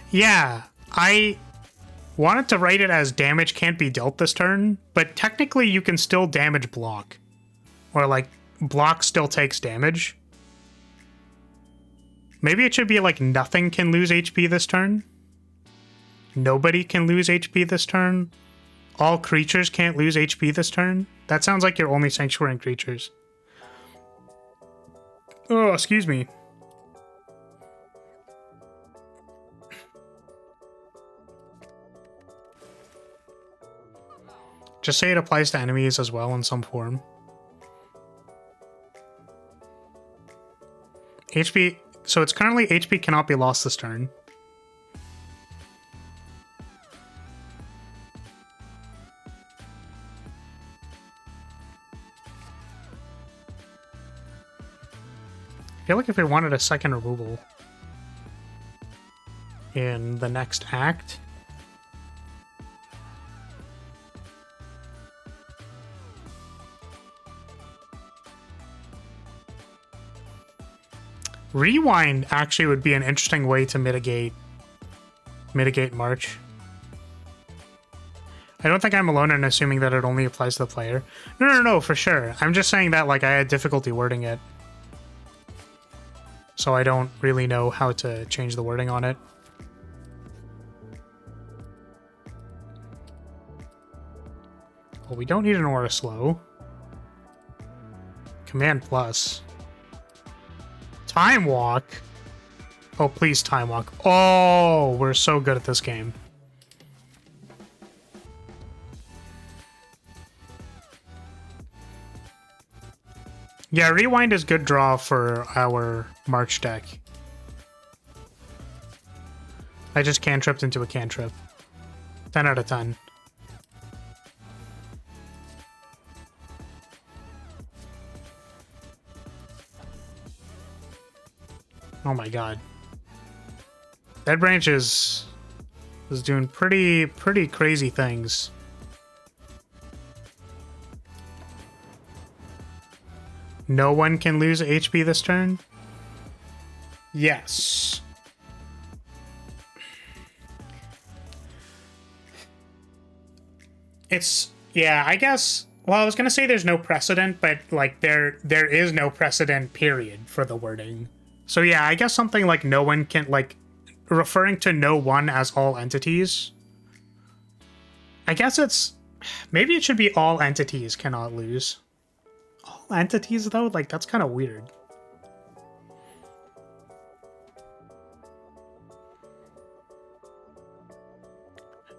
Yeah, I wanted to write it as damage can't be dealt this turn, but technically you can still damage block. Or like, block still takes damage. Maybe it should be like nothing can lose HP this turn. Nobody can lose HP this turn. All creatures can't lose HP this turn. That sounds like your only Sanctuary creatures. Oh, excuse me. Just say it applies to enemies as well in some form. HP... So it's currently HP cannot be lost this turn. I feel like if we wanted a second removal in the next act... Rewind actually would be an interesting way to mitigate March. I don't think I'm alone in assuming that it only applies to the player. No, for sure. I'm just saying that like I had difficulty wording it. So I don't really know how to change the wording on it. Well, we don't need an Aura Slow. Command Plus. Time Walk? Oh, please Time Walk. Oh, we're so good at this game. Yeah, Rewind is good draw for our March deck. I just cantripped into a cantrip. 10 out of 10. Oh my god. Dead Branch is doing pretty crazy things. No one can lose HP this turn? Yes. It's, yeah, I guess, well, I was gonna say there's no precedent, but like there is no precedent period for the wording. So yeah, I guess something like no one can, like, referring to no one as all entities. I guess it's, maybe it should be all entities cannot lose. All entities though? Like, that's kind of weird.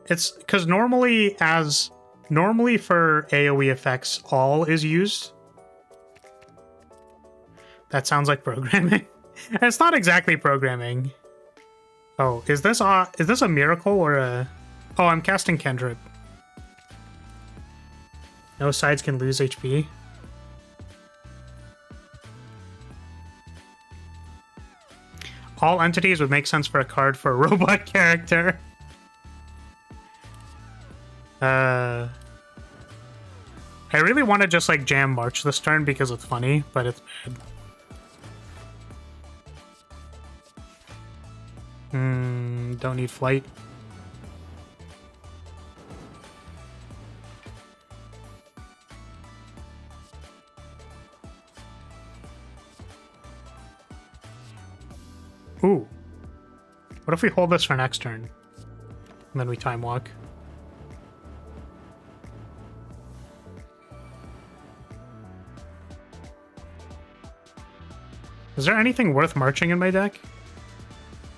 It's, because normally for AoE effects, all is used. That sounds like programming. It's not exactly programming. Oh, is this a miracle or a... Oh, I'm casting Cantrip. No sides can lose HP. All entities would make sense for a card for a robot character. I really want to just like jam March this turn because it's funny, but it's bad. Don't need flight. Ooh. What if we hold this for next turn? And then we time walk. Is there anything worth marching in my deck?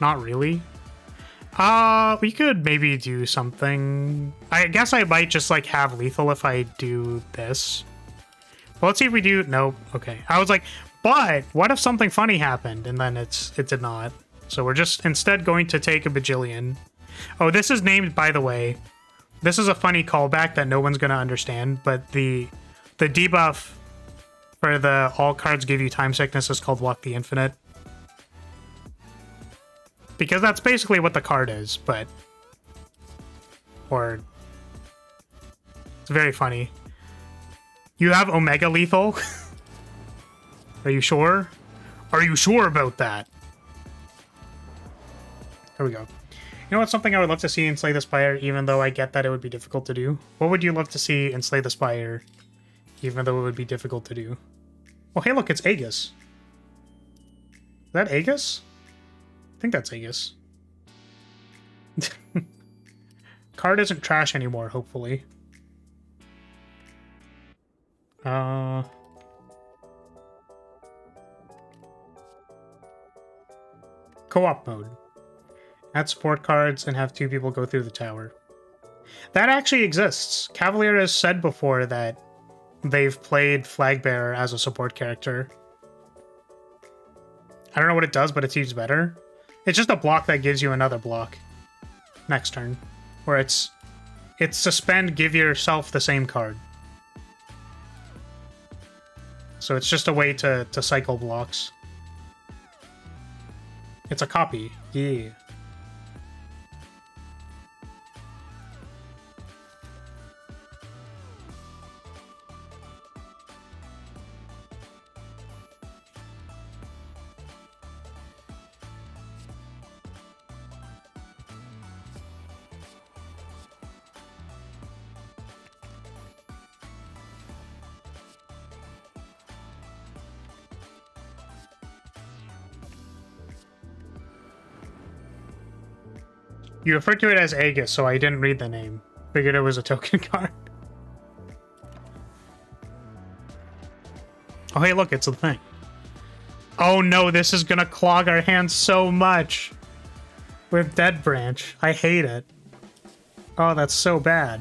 Not really. We could maybe do something. I guess I might just like have lethal if I do this. But let's see if we do. Nope. Okay. I was like, but what if something funny happened? And then it did not. So we're just instead going to take a bajillion. Oh, this is named, by the way. This is a funny callback that no one's going to understand, but the debuff for the all cards give you time sickness is called Walk the Infinite. Because that's basically what the card is, but... Or... It's very funny. You have Omega Lethal? Are you sure? Are you sure about that? There we go. You know what's something I would love to see in Slay the Spire, even though I get that it would be difficult to do? What would you love to see in Slay the Spire, even though it would be difficult to do? Oh, hey, look, it's Aegis. Is that Aegis? I think that's Aegis. Card isn't trash anymore, hopefully. Co-op mode. Add support cards and have 2 people go through the tower. That actually exists. Cavalier has said before that they've played Flagbearer as a support character. I don't know what it does, but it seems better. It's just a block that gives you another block next turn. Where it's suspend, give yourself the same card. So it's just a way to cycle blocks. It's a copy. Yeah. You referred to it as Aegis, so I didn't read the name. Figured it was a token card. Oh, hey, look, it's a thing. Oh no, this is gonna clog our hands so much. With Dead Branch. I hate it. Oh, that's so bad.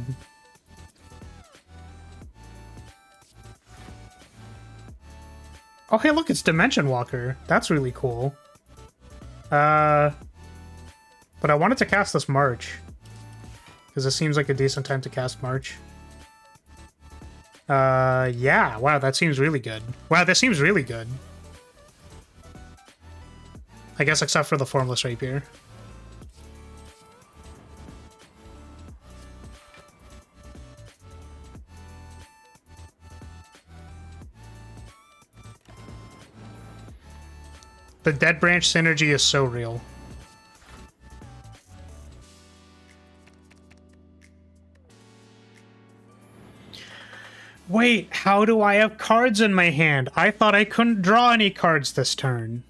Oh, hey, look, it's Dimension Walker. That's really cool. But I wanted to cast this March. Because it seems like a decent time to cast March. Yeah. Wow, that seems really good. Wow, this seems really good. I guess except for the Formless Rapier. The Dead Branch synergy is so real. Wait, how do I have cards in my hand? I thought I couldn't draw any cards this turn.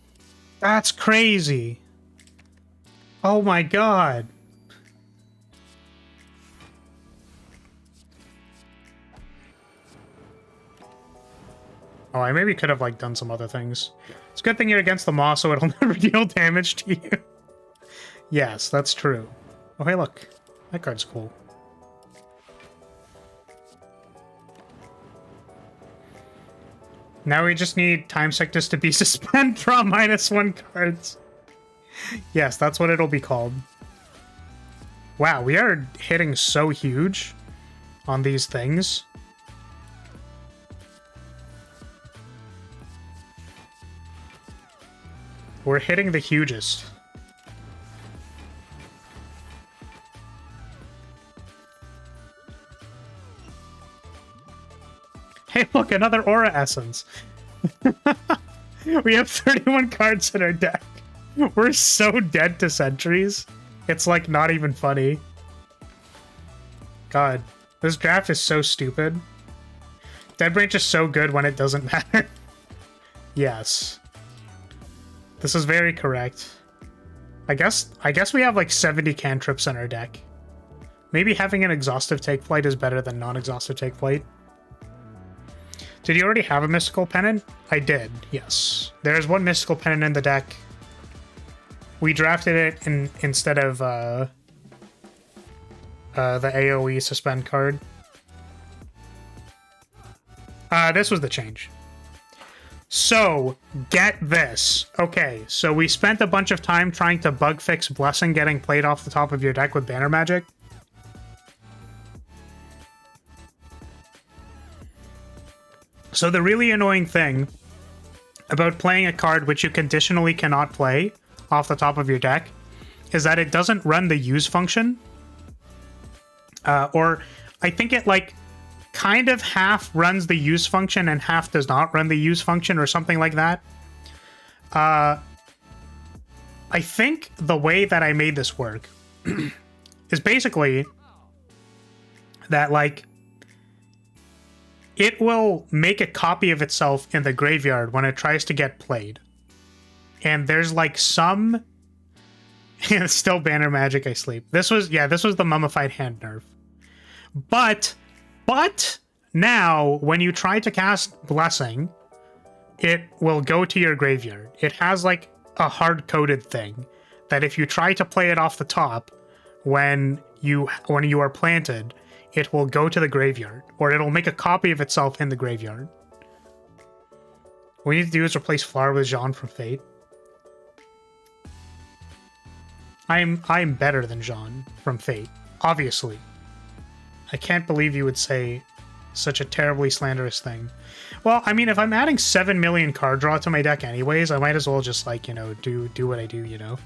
That's crazy. Oh my god. Oh, I maybe could have like done some other things. It's a good thing you're against the Maw, so it'll never deal damage to you. Yes, that's true. Oh, hey, look. That card's cool. Now we just need Time Sickness to be suspend, draw -1 cards. Yes, that's what it'll be called. Wow, we are hitting so huge on these things. We're hitting the hugest. Hey, look, another Aura Essence. We have 31 cards in our deck. We're so dead to sentries. It's like not even funny. God, this draft is so stupid. Dead Branch is so good when it doesn't matter. Yes. This is very correct. I guess we have like 70 cantrips in our deck. Maybe having an exhaustive take flight is better than non-exhaustive take flight. Did you already have a mystical pennant? I did, yes. There's one mystical pennant in the deck. We drafted it instead of the AoE suspend card. This was the change. So, get this. Okay, so we spent a bunch of time trying to bug fix Blessing getting played off the top of your deck with Banner Magic. So the really annoying thing about playing a card which you conditionally cannot play off the top of your deck is that it doesn't run the use function. Or I think it like kind of half runs the use function and half does not run the use function or something like that. I think the way that I made this work is basically that like it will make a copy of itself in the graveyard when it tries to get played. And there's like some... Still Banner Magic, I sleep. This was the Mummified Hand nerf. But now, when you try to cast Blessing, it will go to your graveyard. It has like a hard-coded thing that if you try to play it off the top, when you are planted, it will go to the graveyard, or it'll make a copy of itself in the graveyard. What we need to do is replace Flower with Jean from Fate. I'm better than Jean from Fate, obviously. I can't believe you would say such a terribly slanderous thing. Well, I mean, if I'm adding 7 million card draw to my deck anyways, I might as well just, like, you know, do what I do, you know?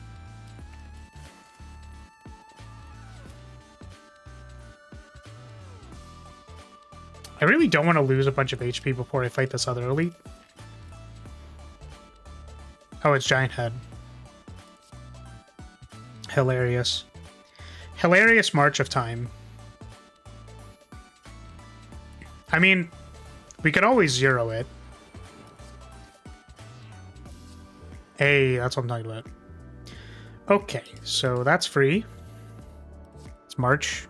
I really don't want to lose a bunch of HP before I fight this other elite. Oh, it's Giant Head. Hilarious. Hilarious March of Time. I mean, we could always zero it. Hey, that's what I'm talking about. Okay, so that's free. It's March.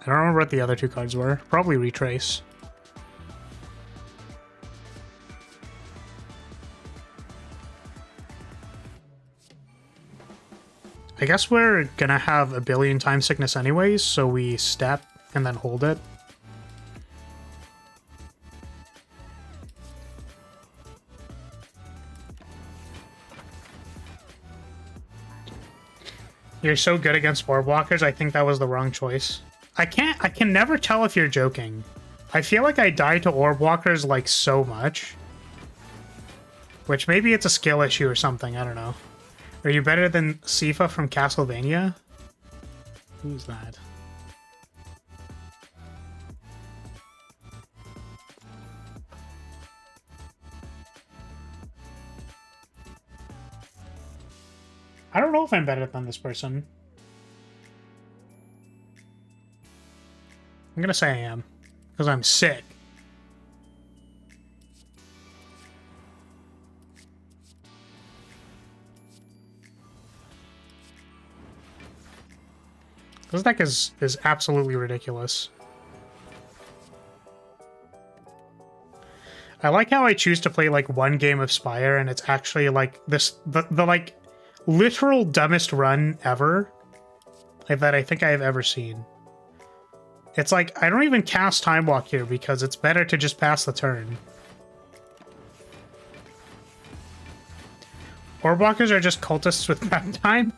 I don't remember what the other two cards were. Probably Retrace. I guess we're gonna have a billion time sickness anyways, so we step and then hold it. You're so good against board blockers, I think that was the wrong choice. I can never tell if you're joking. I feel like I die to orb walkers like so much. Which maybe it's a skill issue or something, I don't know. Are you better than Sifa from Castlevania? Who's that? I don't know if I'm better than this person. I'm gonna say I am, because I'm sick. This deck is absolutely ridiculous. I like how I choose to play like one game of Spire and it's actually like this the like literal dumbest run ever that I think I have ever seen. It's like I don't even cast Time Walk here because it's better to just pass the turn. Orbwalkers are just cultists with prep time.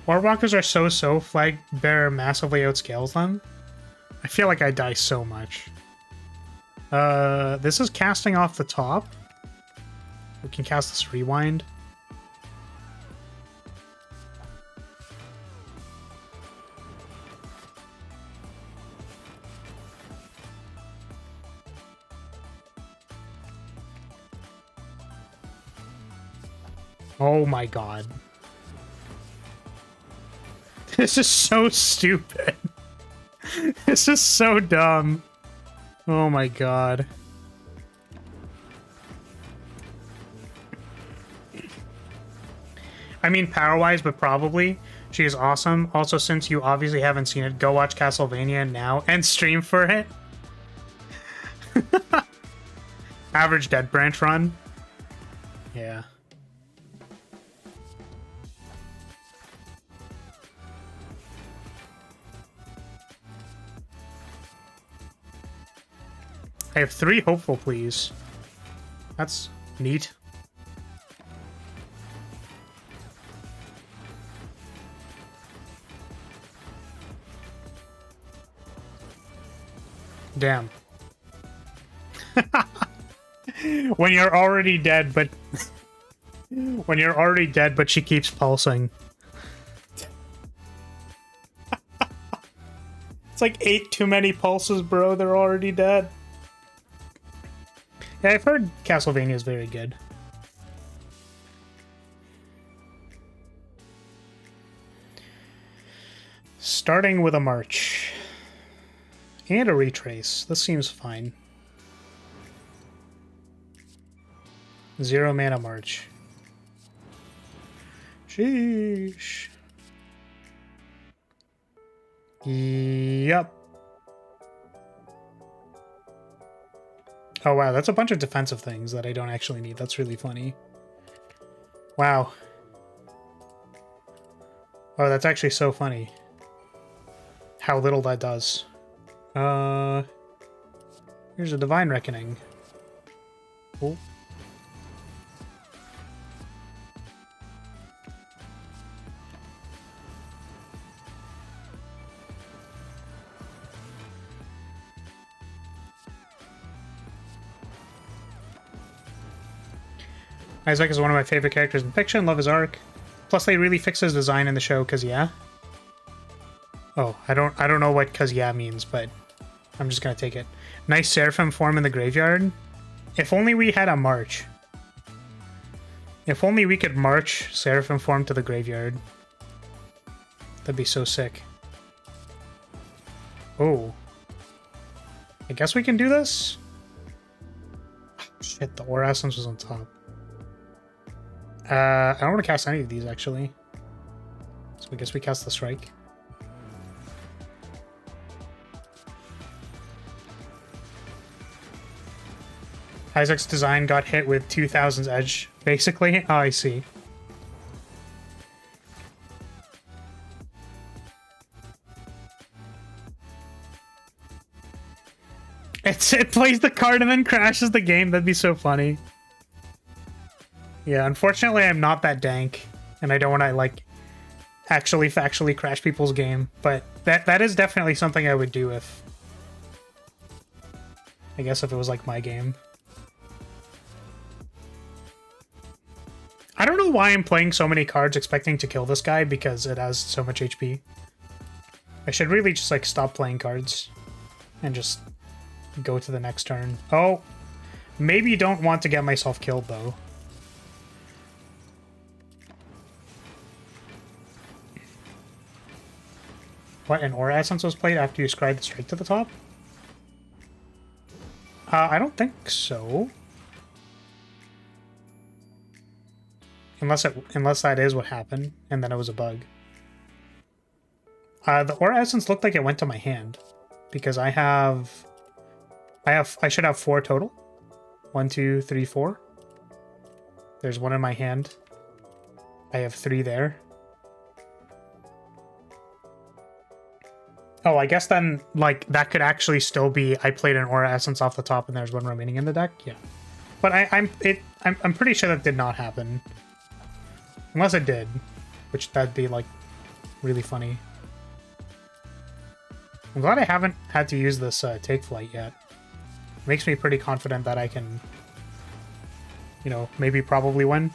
Orbwalkers are so Flagbearer massively outscales them. I feel like I die so much. This is casting off the top. We can cast this rewind. Oh my god. This is so stupid. This is so dumb. Oh my god. I mean, power-wise, but probably. She is awesome. Also, since you obviously haven't seen it, go watch Castlevania now and stream for it. Average Dead Branch run. Yeah. I have 3 hopeful, please. That's neat. Damn. When you're already dead, but... when you're already dead, but she keeps pulsing. It's like 8 too many pulses, bro. They're already dead. Yeah, I've heard Castlevania is very good. Starting with a march. And a retrace. This seems fine. 0 mana march. Sheesh. Yep. Oh wow, that's a bunch of defensive things that I don't actually need. That's really funny. Wow. Oh, that's actually so funny. How little that does. Here's a Divine Reckoning. Cool. Isaac is one of my favorite characters in fiction. Love his arc. Plus, they really fixed his design in the show. Cause yeah. Oh, I don't know what cause yeah means, but I'm just gonna take it. Nice Seraphim form in the graveyard. If only we had a march. If only we could march Seraphim form to the graveyard. That'd be so sick. Oh. I guess we can do this? Oh, shit, the Aura Essence was on top. I don't want to cast any of these, actually. So I guess we cast the Strike. Isaac's design got hit with 2000's edge, basically. Oh, I see. It plays the card and then crashes the game. That'd be so funny. Yeah, unfortunately, I'm not that dank, and I don't want to, like, actually factually crash people's game, but that is definitely something I would do if... I guess if it was, like, my game. I don't know why I'm playing so many cards expecting to kill this guy, because it has so much HP. I should really just, like, stop playing cards and just go to the next turn. Oh, maybe don't want to get myself killed, though. What, an Aura Essence was played after you scried the Strike to the top? I don't think so. Unless that is what happened, and then it was a bug. The Aura Essence looked like it went to my hand, because I should have 4 total. 1, 2, 3, 4. There's 1 in my hand. I have 3 there. Oh, I guess then, like, that could actually still be I played an Aura Essence off the top and there's 1 remaining in the deck? Yeah. But I'm pretty sure that did not happen. Unless it did, which that'd be, like, really funny. I'm glad I haven't had to use this take flight yet. Makes me pretty confident that I can, you know, maybe probably win.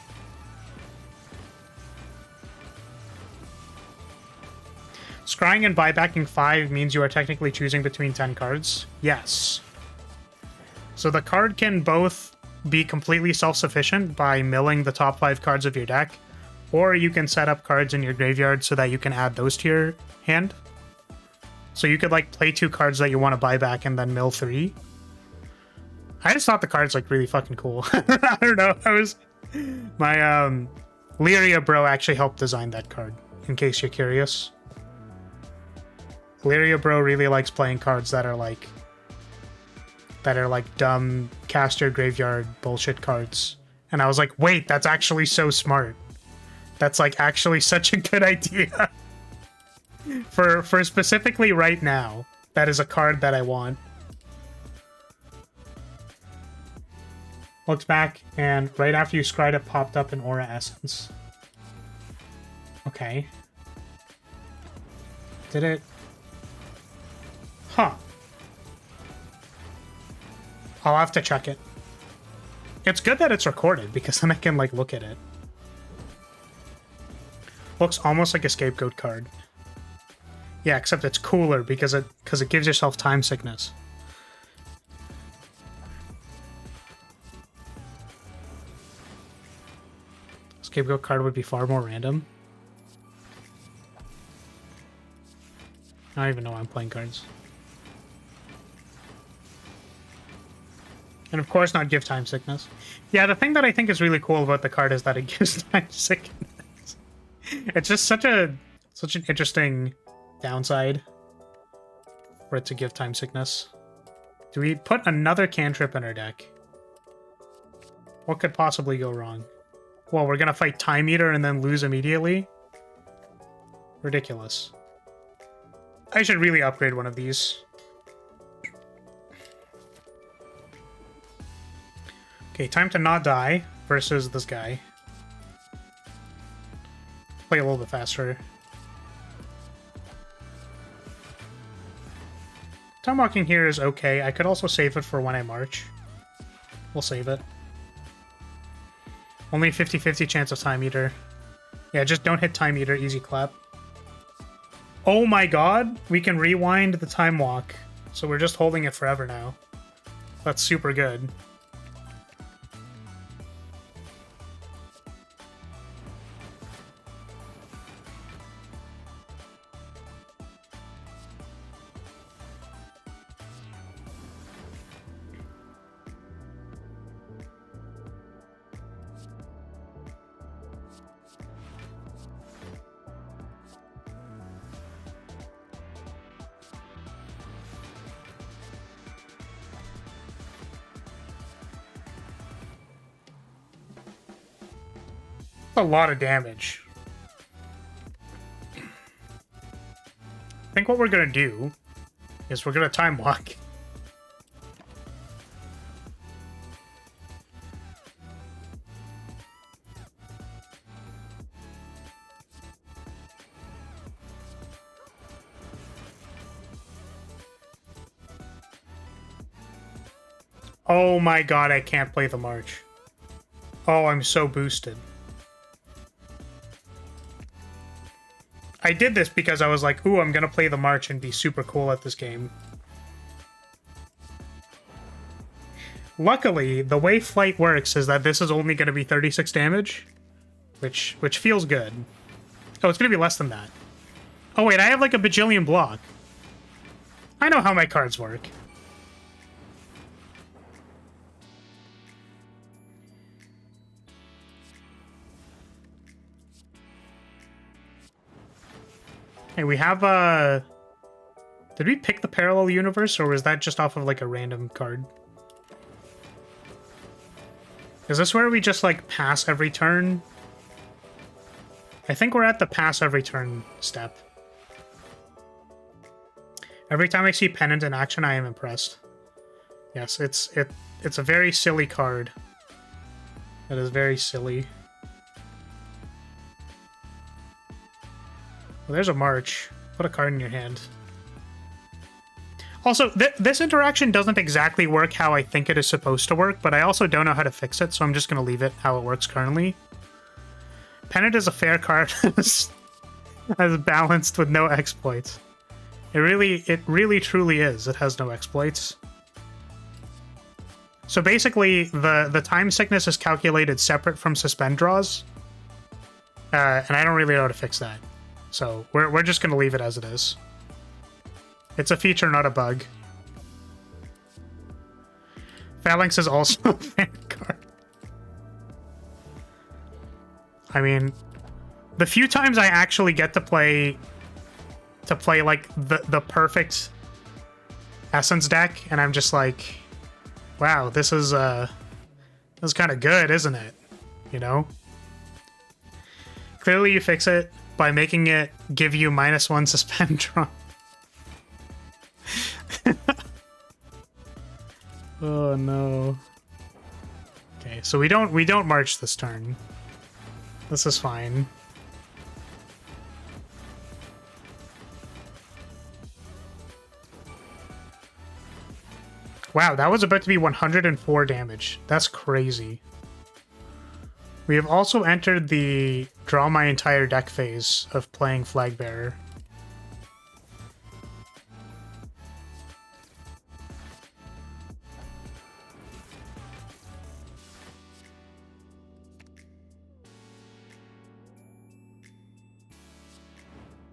Scrying and buybacking 5 means you are technically choosing between 10 cards. Yes. So the card can both be completely self-sufficient by milling the top 5 cards of your deck, or you can set up cards in your graveyard so that you can add those to your hand. So you could, like, play 2 cards that you want to buy back and then mill 3. I just thought the card's, like, really fucking cool. I don't know. My, Lyria bro actually helped design that card, in case you're curious. Lyria bro really likes playing cards that are, like, dumb, cast your graveyard bullshit cards. And I was like, wait, that's actually so smart. That's, like, actually such a good idea. For specifically right now, that is a card that I want. Looked back, and right after you scryed it popped up an Aura Essence. Okay. Did it? Huh. I'll have to check it. It's good that it's recorded, because then I can, like, look at it. Looks almost like a Scapegoat card. Yeah, except it's cooler because it gives yourself time sickness. Scapegoat card would be far more random. I don't even know why I'm playing cards. And of course not give time sickness. Yeah, the thing that I think is really cool about the card is that it gives time sickness. It's just such an interesting downside for it to give time sickness. Do we put another cantrip in our deck? What could possibly go wrong? Well, we're gonna fight Time Eater and then lose immediately? Ridiculous. I should really upgrade one of these. Okay, time to not die versus this guy. Play a little bit faster. Time walking here is okay. I could also save it for when I march. We'll save it. Only 50-50 chance of Time Eater. Yeah, just don't hit Time Eater. Easy clap. Oh my god! We can rewind the Time Walk. So we're just holding it forever now. That's super good. A lot of damage. I think what we're gonna do is we're gonna Time Walk. Oh my god, I can't play the march. Oh, I'm so boosted. I did this because I was like, ooh, I'm gonna play the march and be super cool at this game. Luckily, the way Flight works is that this is only gonna be 36 damage, which feels good. Oh, it's gonna be less than that. Oh wait, I have like a bajillion block. I know how my cards work. Hey, we have did we pick the parallel universe, or was that just off of like a random card? Is this where we just like pass every turn? I think we're at the pass every turn step. Every time I see Pennant in action, I am impressed. Yes, it's a very silly card. That is very silly. Well, there's a march. Put a card in your hand. Also, this interaction doesn't exactly work how I think it is supposed to work, but I also don't know how to fix it, so I'm just going to leave it how it works currently. Pennant is a fair card as balanced with no exploits. It really truly is. It has no exploits. So basically, the time sickness is calculated separate from suspend draws, and I don't really know how to fix that. So we're just going to leave it as it is. It's a feature, not a bug. Phalanx is also a fan card. I mean, the few times I actually get to play like the perfect Essence deck, and I'm just like, wow, this is kind of good, isn't it? You know? Clearly you fix it by making it give you -1 suspend draw. Oh no. Okay, so we don't march this turn. This is fine. Wow, that was about to be 104 damage. That's crazy. We have also entered the draw my entire deck phase of playing Flagbearer.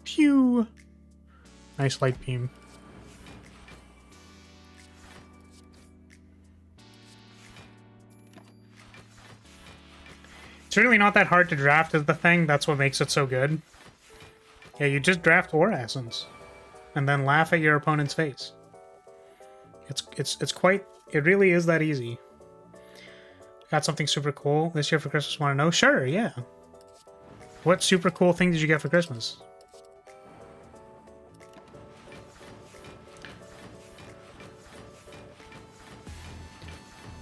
Pew! Nice light beam. It's really not that hard to draft is the thing. That's what makes it so good. Yeah, you just draft Aura Essence and then laugh at your opponent's face. It's quite... It really is that easy. Got something super cool this year for Christmas, want to know? Sure, yeah. What super cool thing did you get for Christmas?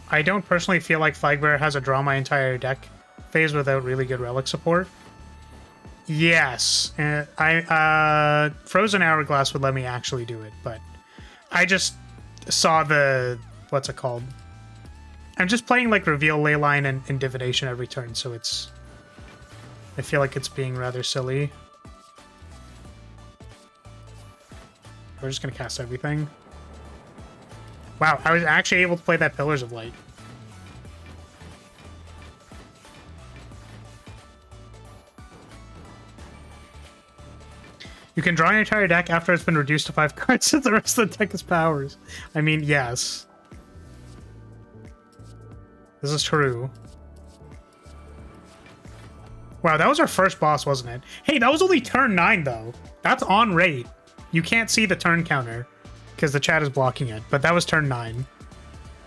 I don't personally feel like Flagbearer has a draw my entire deck phase without really good relic support. Yes, Frozen Hourglass would let me actually do it, but I just saw the... What's it called? I'm just playing like Reveal, Leyline, and Divination every turn, so it's... I feel like it's being rather silly. We're just gonna cast everything. Wow, I was actually able to play that Pillars of Light. You can draw your entire deck after it's been reduced to 5 cards since the rest of the deck is powers. I mean, yes. This is true. Wow, that was our first boss, wasn't it? Hey, that was only turn 9, though. That's on rate. You can't see the turn counter because the chat is blocking it, but that was turn 9.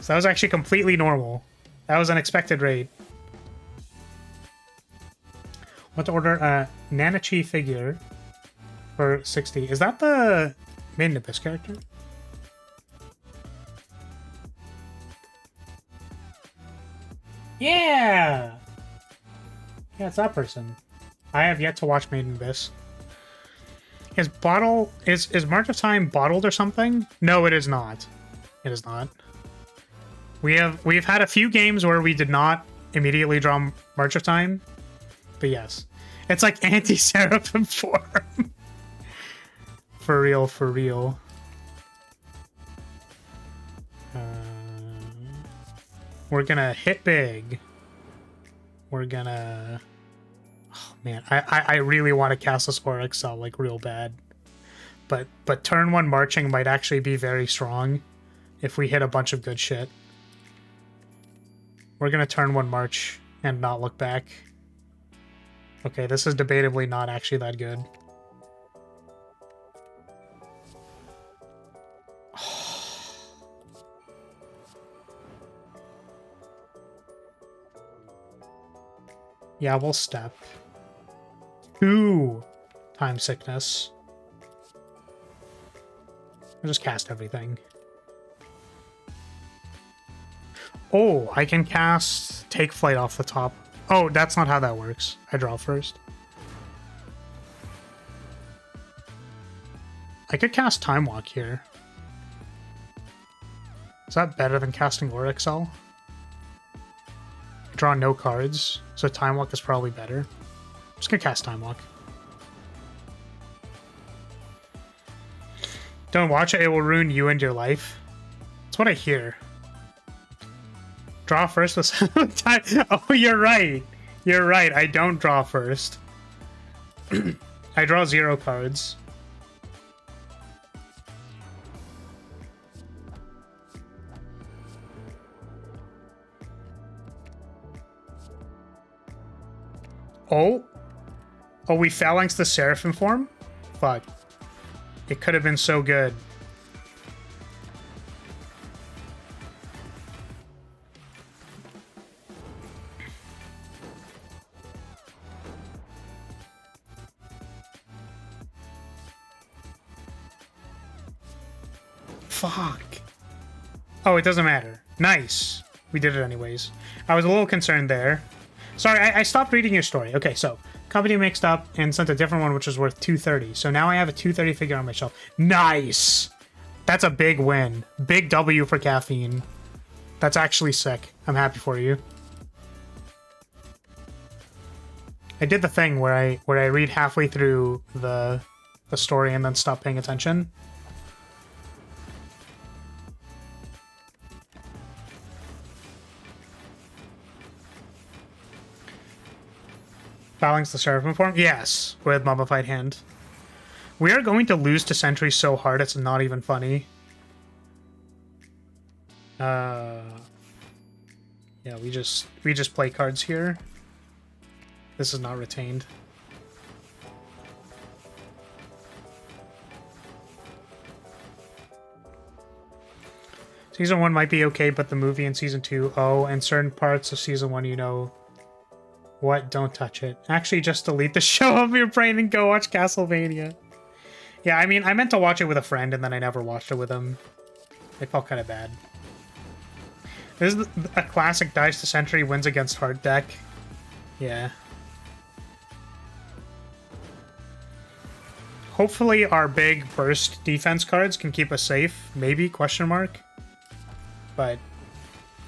So that was actually completely normal. That was an expected rate. What to order? A Nanachi figure for 60. Is that the Maiden Abyss character? Yeah! Yeah, it's that person. I have yet to watch Maiden Abyss. Is March of Time bottled or something? No, it is not. It is not. We've had a few games where we did not immediately draw March of Time, but yes, it's like anti-Seraphim form. For real, for real. We're gonna hit big. We're gonna... Oh, man, I really want to cast this Aura Excel, like, real bad. But turn 1 marching might actually be very strong if we hit a bunch of good shit. We're gonna turn 1 march and not look back. Okay, this is debatably not actually that good. Yeah, we'll step. 2 time sickness. I'll just cast everything. Oh, I can cast Take Flight off the top. Oh, that's not how that works. I draw first. I could cast Time Walk here. Is that better than casting Aura Excel? Draw no cards, so Time Walk is probably better. I'm just gonna cast Time Walk. Don't watch it, it will ruin you and your life. That's what I hear. Draw first with time. Oh, you're right. You're right. I don't draw first. I draw 0 cards. Oh. Oh, we phalanxed the Seraphim form? Fuck. It could have been so good. Fuck. Oh, it doesn't matter. Nice. We did it anyways. I was a little concerned there. Sorry, I stopped reading your story. Okay, so company mixed up and sent a different one, which was worth 230. So now I have a 230 figure on my shelf. Nice. That's a big win. Big W for caffeine. That's actually sick. I'm happy for you. I did the thing where I read halfway through the story and then stop paying attention. Phalanx the Seraphim form? Yes, with Mummified Hand. We are going to lose to Sentry so hard it's not even funny. Yeah, we just play cards here. This is not retained. Season 1 might be okay, but the movie in Season 2, oh, and certain parts of Season 1, you know... What? Don't touch it. Actually, just delete the show of your brain and go watch Castlevania. Yeah, I mean, I meant to watch it with a friend, and then I never watched it with him. It felt kind of bad. This is a classic Dice to Sentry wins against hard deck. Yeah. Hopefully our big burst defense cards can keep us safe. Maybe, question mark. But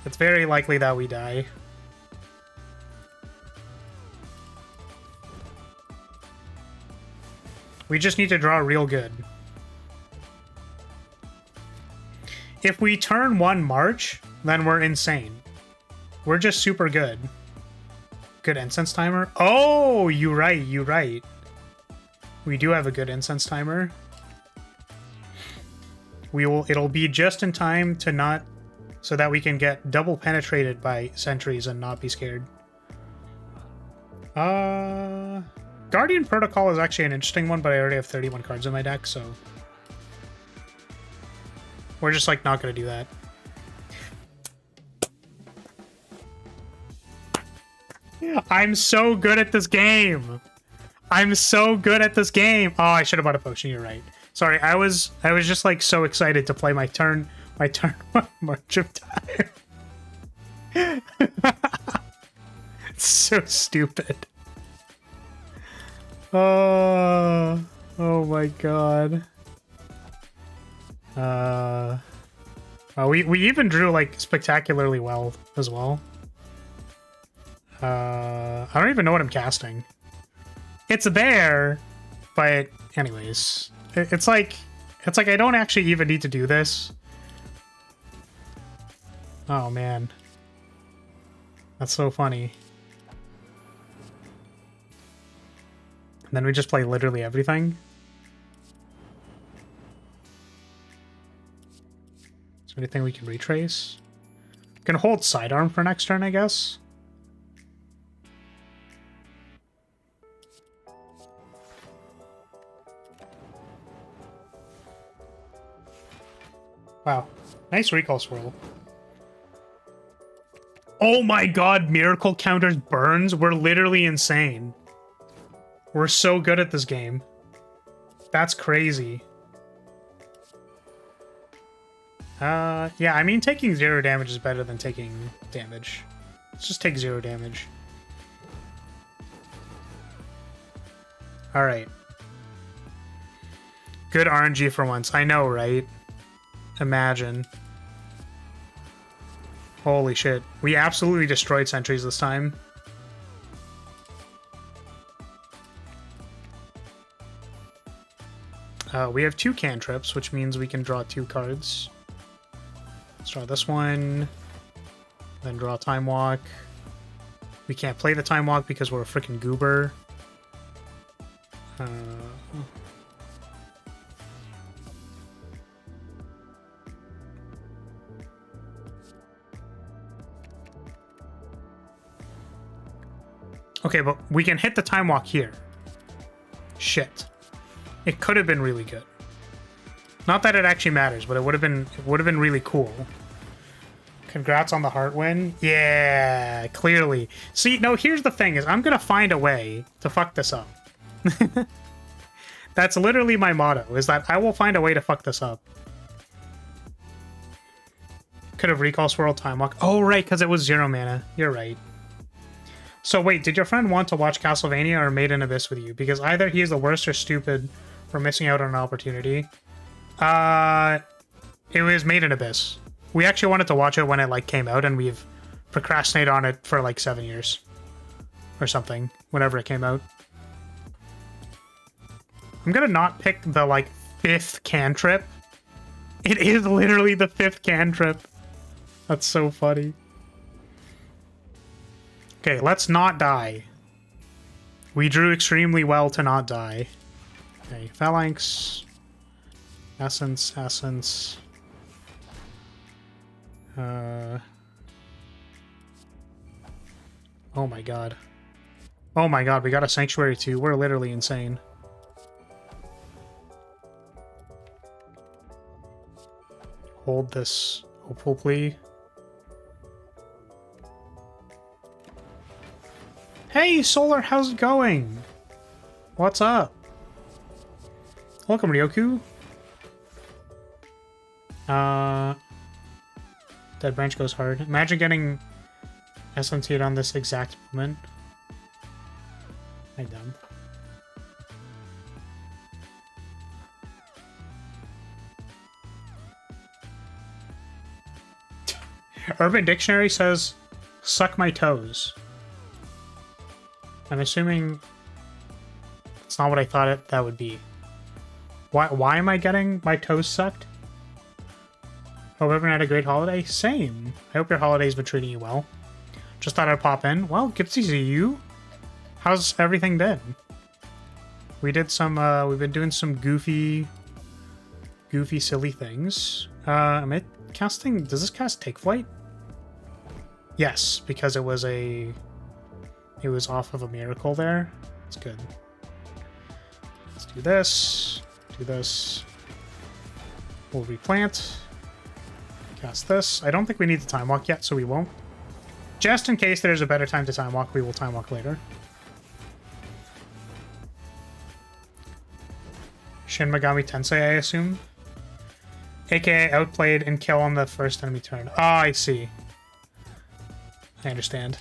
it's very likely that we die. We just need to draw real good. If we turn 1 March, then we're insane. We're just super good. Good incense timer. Oh, you right, you right. We do have a good incense timer. It'll be just in time to not, so that we can get double penetrated by sentries and not be scared. Guardian Protocol is actually an interesting one, but I already have 31 cards in my deck, so... We're just, like, not gonna do that. I'm so good at this game! I'm so good at this game! Oh, I should have bought a potion, you're right. Sorry, I was just, like, so excited to play my turn March of Time. It's so stupid. Oh my god. We even drew like spectacularly well as well. I don't even know what I'm casting. It's there, but anyways, it's like I don't actually even need to do this. Oh man, that's so funny. And then we just play literally everything. Is there anything we can retrace? We can hold sidearm for next turn, I guess. Wow. Nice recall swirl. Oh my god, miracle counters burns? We're literally insane. We're so good at this game. That's crazy. Yeah, I mean, taking 0 damage is better than taking damage. Let's just take 0 damage. Alright. Good RNG for once. I know, right? Imagine. Holy shit. We absolutely destroyed sentries this time. We have 2 cantrips, which means we can draw 2 cards. Let's draw this one. Then draw Time Walk. We can't play the Time Walk because we're a freaking goober. Okay, but we can hit the Time Walk here. Shit. It could have been really good. Not that it actually matters, but it would have been really cool. Congrats on the heart win. Yeah, clearly. See, no, here's the thing is I'm gonna find a way to fuck this up. That's literally my motto, is that I will find a way to fuck this up. Could have recall swirl time walk. Oh, right, because it was 0 mana. You're right. So wait, did your friend want to watch Castlevania or Made in Abyss with you? Because either he is the worst or stupid for missing out on an opportunity. It was Made in Abyss. We actually wanted to watch it when it like came out, and we've procrastinated on it for like 7 years. Or something, whenever it came out. I'm gonna not pick the like 5th cantrip. It is literally the 5th cantrip. That's so funny. Okay, let's not die. We drew extremely well to not die. Okay, Phalanx. Essence, Essence. Oh my god. Oh my god, we got a Sanctuary too. We're literally insane. Hold this hopeful plea. Hey, Solar, how's it going? What's up? Welcome, Ryoku. Dead Branch goes hard. Imagine getting SMT'd on this exact moment. I'm dumb. Urban Dictionary says, suck my toes. I'm assuming it's not what I thought that would be. Why am I getting my toes sucked? Hope everyone had a great holiday. Same. I hope your holiday's been treating you well. Just thought I'd pop in. Well, good to see you. How's everything been? We did some, we've been doing some goofy, silly things. Am I casting, does this cast Take Flight? Yes, because it was off of a miracle there. It's good. Let's do this. Do this. We'll replant. Cast this. I don't think we need the Time Walk yet, so we won't. Just in case there's a better time to Time Walk, we will Time Walk later. Shin Megami Tensei, I assume. AKA outplayed and kill on the first enemy turn. Oh, I see. I understand.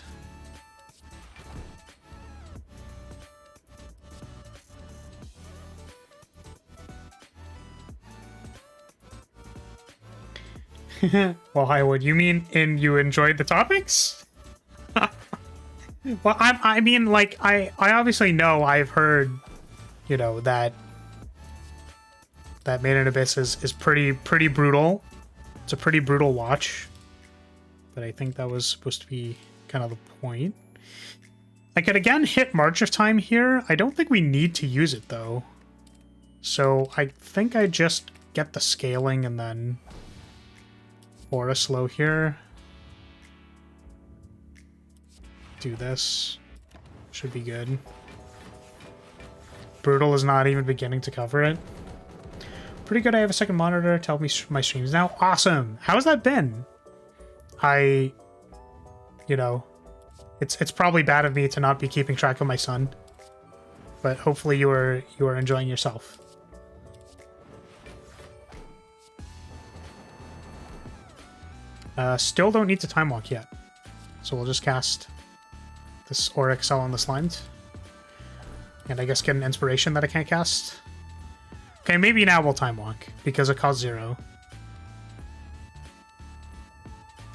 Well, I would. You mean you enjoyed the topics? Well, I mean, like, I obviously know, I've heard, you know, that Made in Abyss is pretty brutal. It's a pretty brutal watch. But I think that was supposed to be kind of the point. I could again hit March of Time here. I don't think we need to use it, though. So I think I just get the scaling and then Aura Slow here. Do this. Should be good. Brutal is not even beginning to cover it. Pretty good. I have a second monitor. Tell me my streams now. Awesome. How's that been? You know, it's probably bad of me to not be keeping track of my son, but hopefully you are enjoying yourself. Still don't need to time walk yet. So we'll just cast this Auric Cell on the Slimed. And I guess get an inspiration that I can't cast. Okay, maybe now we'll time walk, because it costs 0.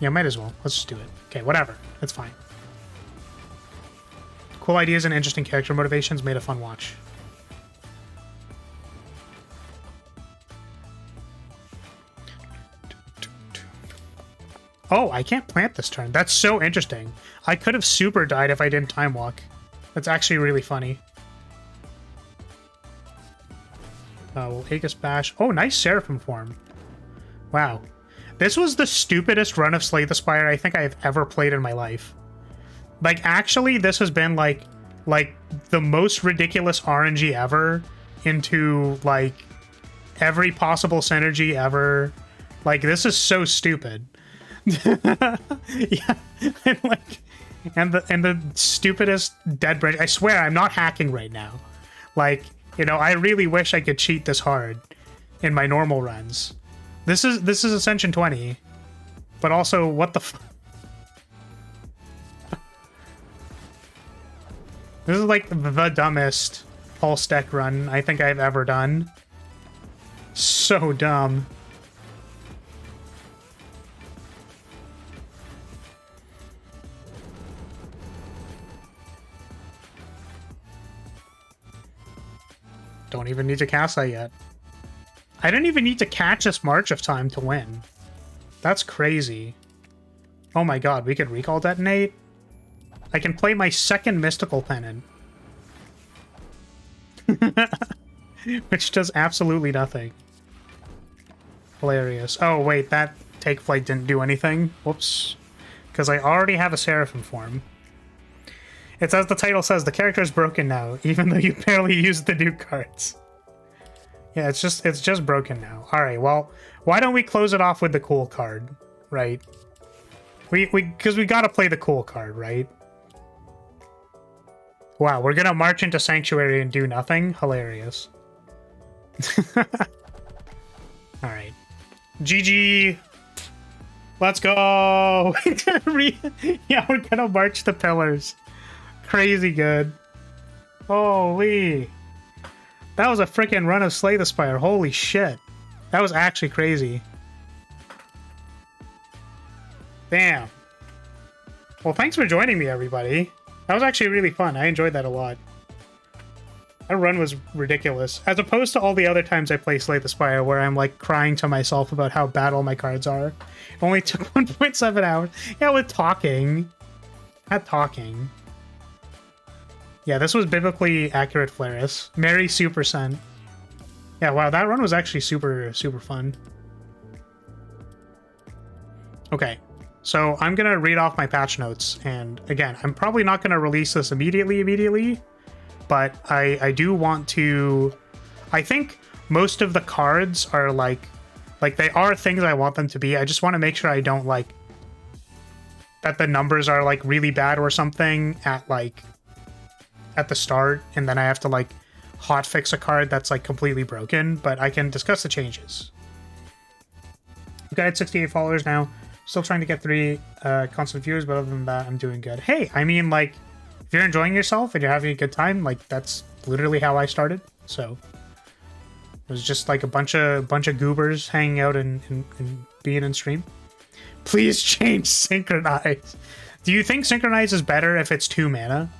Yeah, might as well. Let's just do it. Okay, whatever. It's fine. Cool ideas and interesting character motivations made a fun watch. Oh, I can't plant this turn. That's so interesting. I could have super died if I didn't time walk. That's actually really funny. We'll Aegis Bash. Oh, nice Seraphim form. Wow. This was the stupidest run of Slay the Spire I think I've ever played in my life. Like, actually, this has been, like the most ridiculous RNG ever into, like, every possible synergy ever. Like, this is so stupid. Yeah, and the stupidest dead branch. I swear I'm not hacking right now. Like, you know, I really wish I could cheat this hard in my normal runs. This is Ascension 20, but also what the this is like the dumbest pulse deck run I think I've ever done. So dumb. Don't even need to cast that yet. I didn't even need to catch this March of Time to win. That's crazy. Oh my god, we could recall detonate? I can play my second Mystical Pennant. Which does absolutely nothing. Hilarious. Oh wait, that Take Flight didn't do anything. Whoops. Because I already have a Seraphim form. It's as the title says, the character is broken now, even though you barely used the new cards. Yeah, it's just broken now. Alright, well, why don't we close it off with the cool card, right? Because we gotta play the cool card, right? Wow, we're gonna march into Sanctuary and do nothing? Hilarious. Alright. GG! Let's go! Yeah, we're gonna march the pillars. Crazy good. Holy. That was a freaking run of Slay the Spire. Holy shit. That was actually crazy. Damn. Well, thanks for joining me, everybody. That was actually really fun. I enjoyed that a lot. That run was ridiculous. As opposed to all the other times I play Slay the Spire where I'm like crying to myself about how bad all my cards are. It only took 1.7 hours. Yeah, with talking. Not talking. Yeah, this was biblically accurate Flaris. Mary Super Sen. Yeah, wow, that run was actually super, super fun. Okay, so I'm gonna read off my patch notes, and again, I'm probably not gonna release this immediately, but I do want to... I think most of the cards are like they are things I want them to be. I just want to make sure I don't like... that the numbers are like really bad or something at the start, and then I have to like hotfix a card that's like completely broken, but I can discuss the changes. We've got 68 followers now. Still trying to get 3 constant viewers, but other than that, I'm doing good. Hey, I mean, like, if you're enjoying yourself and you're having a good time, like, that's literally how I started. So it was just like a bunch of goobers hanging out and being in stream. Please change Synchronize. Do you think Synchronize is better if it's 2 mana?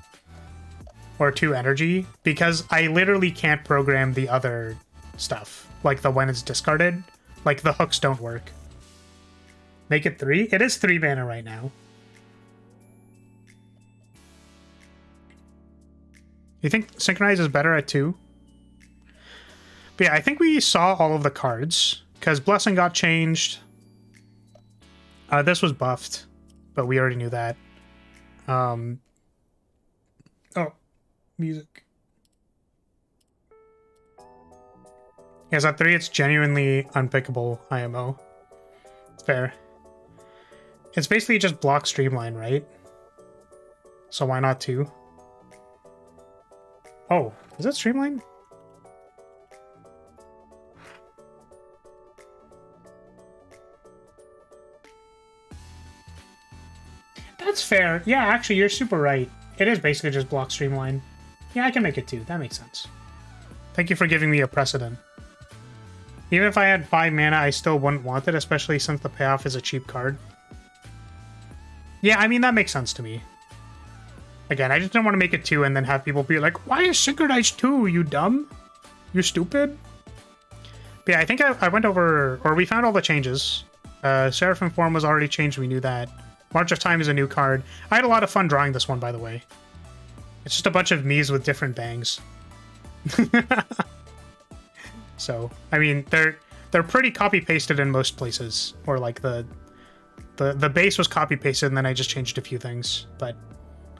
Or 2 energy? Because I literally can't program the other stuff. Like the when it's discarded. Like the hooks don't work. Make it 3? It is 3 mana right now. You think Synchronize is better at 2? But yeah, I think we saw all of the cards. Because Blessing got changed. This was buffed. But we already knew that. Oh. Music. Yes, at 3 it's genuinely unpickable IMO. It's fair. It's basically just block Streamline, right? So why not 2? Oh, is that Streamline? That's fair. Yeah, actually, you're super right. It is basically just block streamline. Yeah, I can make it 2. That makes sense. Thank you for giving me a precedent. Even if I had 5 mana, I still wouldn't want it, especially since the payoff is a cheap card. Yeah, I mean, that makes sense to me. Again, I just don't want to make it 2 and then have people be like, why is synchronized 2, you dumb? You stupid? But yeah, I think I went over, or we found all the changes. Seraphim form was already changed, we knew that. March of Time is a new card. I had a lot of fun drawing this one, by the way. It's just a bunch of Miis with different bangs. So, I mean, they're pretty copy-pasted in most places. Or like the base was copy-pasted and then I just changed a few things. But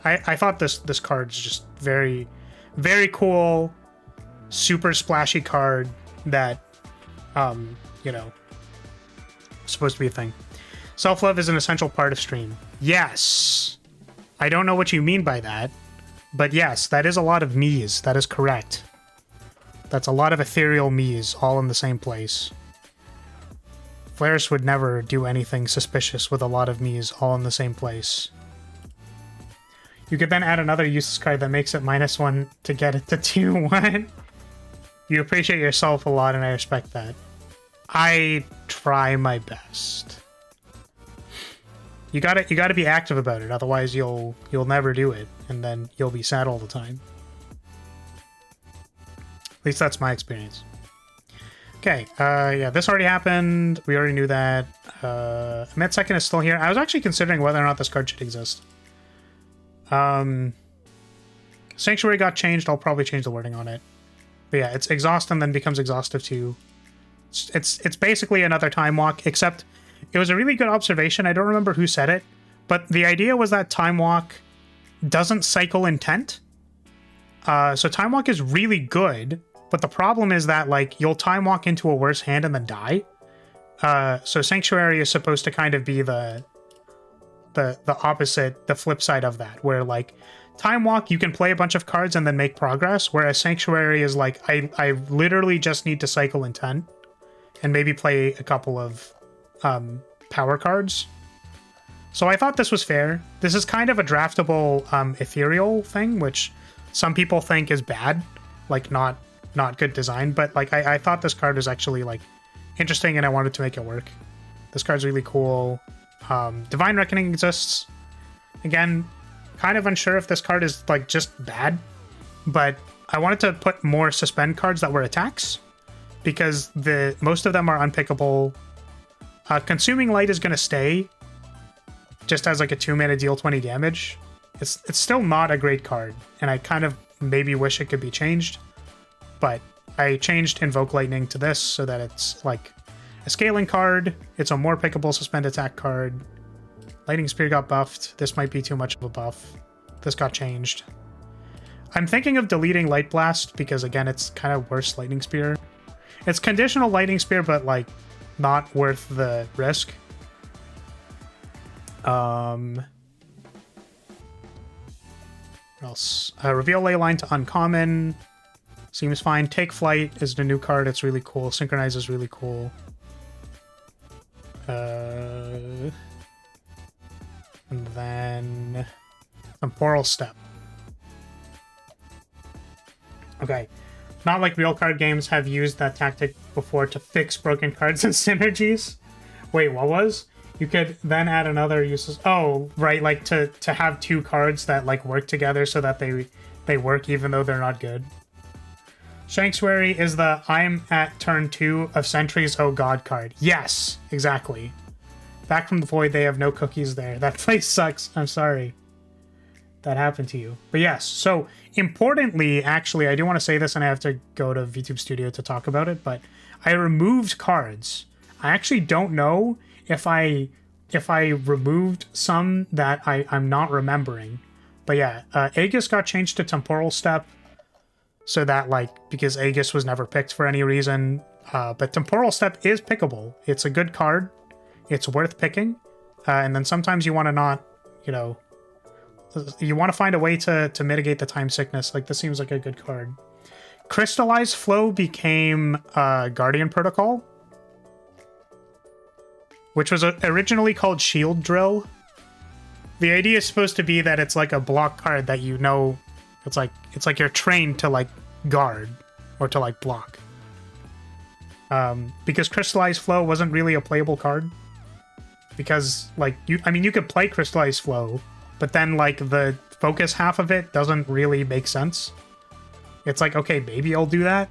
I thought this card's just very, very cool, super splashy card that, you know, supposed to be a thing. Self-love is an essential part of stream. Yes. I don't know what you mean by that, but yes, that is a lot of Miis. That is correct. That's a lot of ethereal Miis all in the same place. Flares would never do anything suspicious with a lot of Miis all in the same place. You could then add another useless card that makes it -1 to get it to 2-1. You appreciate yourself a lot, and I respect that. I try my best. You gotta be active about it, otherwise you'll never do it, and then you'll be sad all the time. At least that's my experience. Okay, yeah, this already happened. We already knew that. Met Second is still here. I was actually considering whether or not this card should exist. Sanctuary got changed. I'll probably change the wording on it. But yeah, it's exhaust and then becomes exhaustive too. It's basically another time walk, except it was a really good observation. I don't remember who said it, but the idea was that time walk doesn't cycle intent. So time walk is really good, but the problem is that like you'll time walk into a worse hand and then die. So Sanctuary is supposed to kind of be the opposite, the flip side of that, where like time walk, you can play a bunch of cards and then make progress, whereas Sanctuary is like, I literally just need to cycle intent and maybe play a couple of power cards. So I thought this was fair. This is kind of a draftable ethereal thing, which some people think is bad, like not good design, but like I thought this card was actually like interesting and I wanted to make it work. This card's really cool. Divine Reckoning exists. Again, kind of unsure if this card is like just bad, but I wanted to put more suspend cards that were attacks because most of them are unpickable. Consuming Light is going to stay just as like a 2-mana deal 20 damage. It's still not a great card, and I kind of maybe wish it could be changed, but I changed Invoke Lightning to this so that it's like a scaling card. It's a more pickable suspend attack card. Lightning Spear got buffed. This might be too much of a buff. This got changed. I'm thinking of deleting Light Blast because, again, it's kind of worse Lightning Spear. It's conditional Lightning Spear, but, like, not worth the risk. What else? Reveal Leyline to uncommon. Seems fine. Take Flight is the new card. It's really cool. Synchronize is really cool. And then Temporal Step. Okay. Not like real card games have used that tactic before to fix broken cards and synergies. Wait, what was? You could then add another useless... Oh, right, like to have two cards that like work together so that they work even though they're not good. Sanctuary is the I'm at turn 2 of Sentry's Oh God card. Yes, exactly. Back from the Void, they have no cookies there. That place sucks. I'm sorry that happened to you. But yes, so importantly, actually, I do want to say this and I have to go to VTube Studio to talk about it, but I removed cards. I actually don't know if I removed some that I'm not remembering. But yeah, Aegis got changed to Temporal Step so that, like, because Aegis was never picked for any reason. But Temporal Step is pickable. It's a good card. It's worth picking. And then sometimes you want to not, you know, you want to find a way to mitigate the time sickness. Like, this seems like a good card. Crystallized Flow became Guardian Protocol, which was originally called Shield Drill. The idea is supposed to be that it's like a block card that you know, it's like you're trained to like guard or to like block. Because Crystallized Flow wasn't really a playable card. Because like you could play Crystallized Flow, but then like the focus half of it doesn't really make sense. It's like, okay, maybe I'll do that.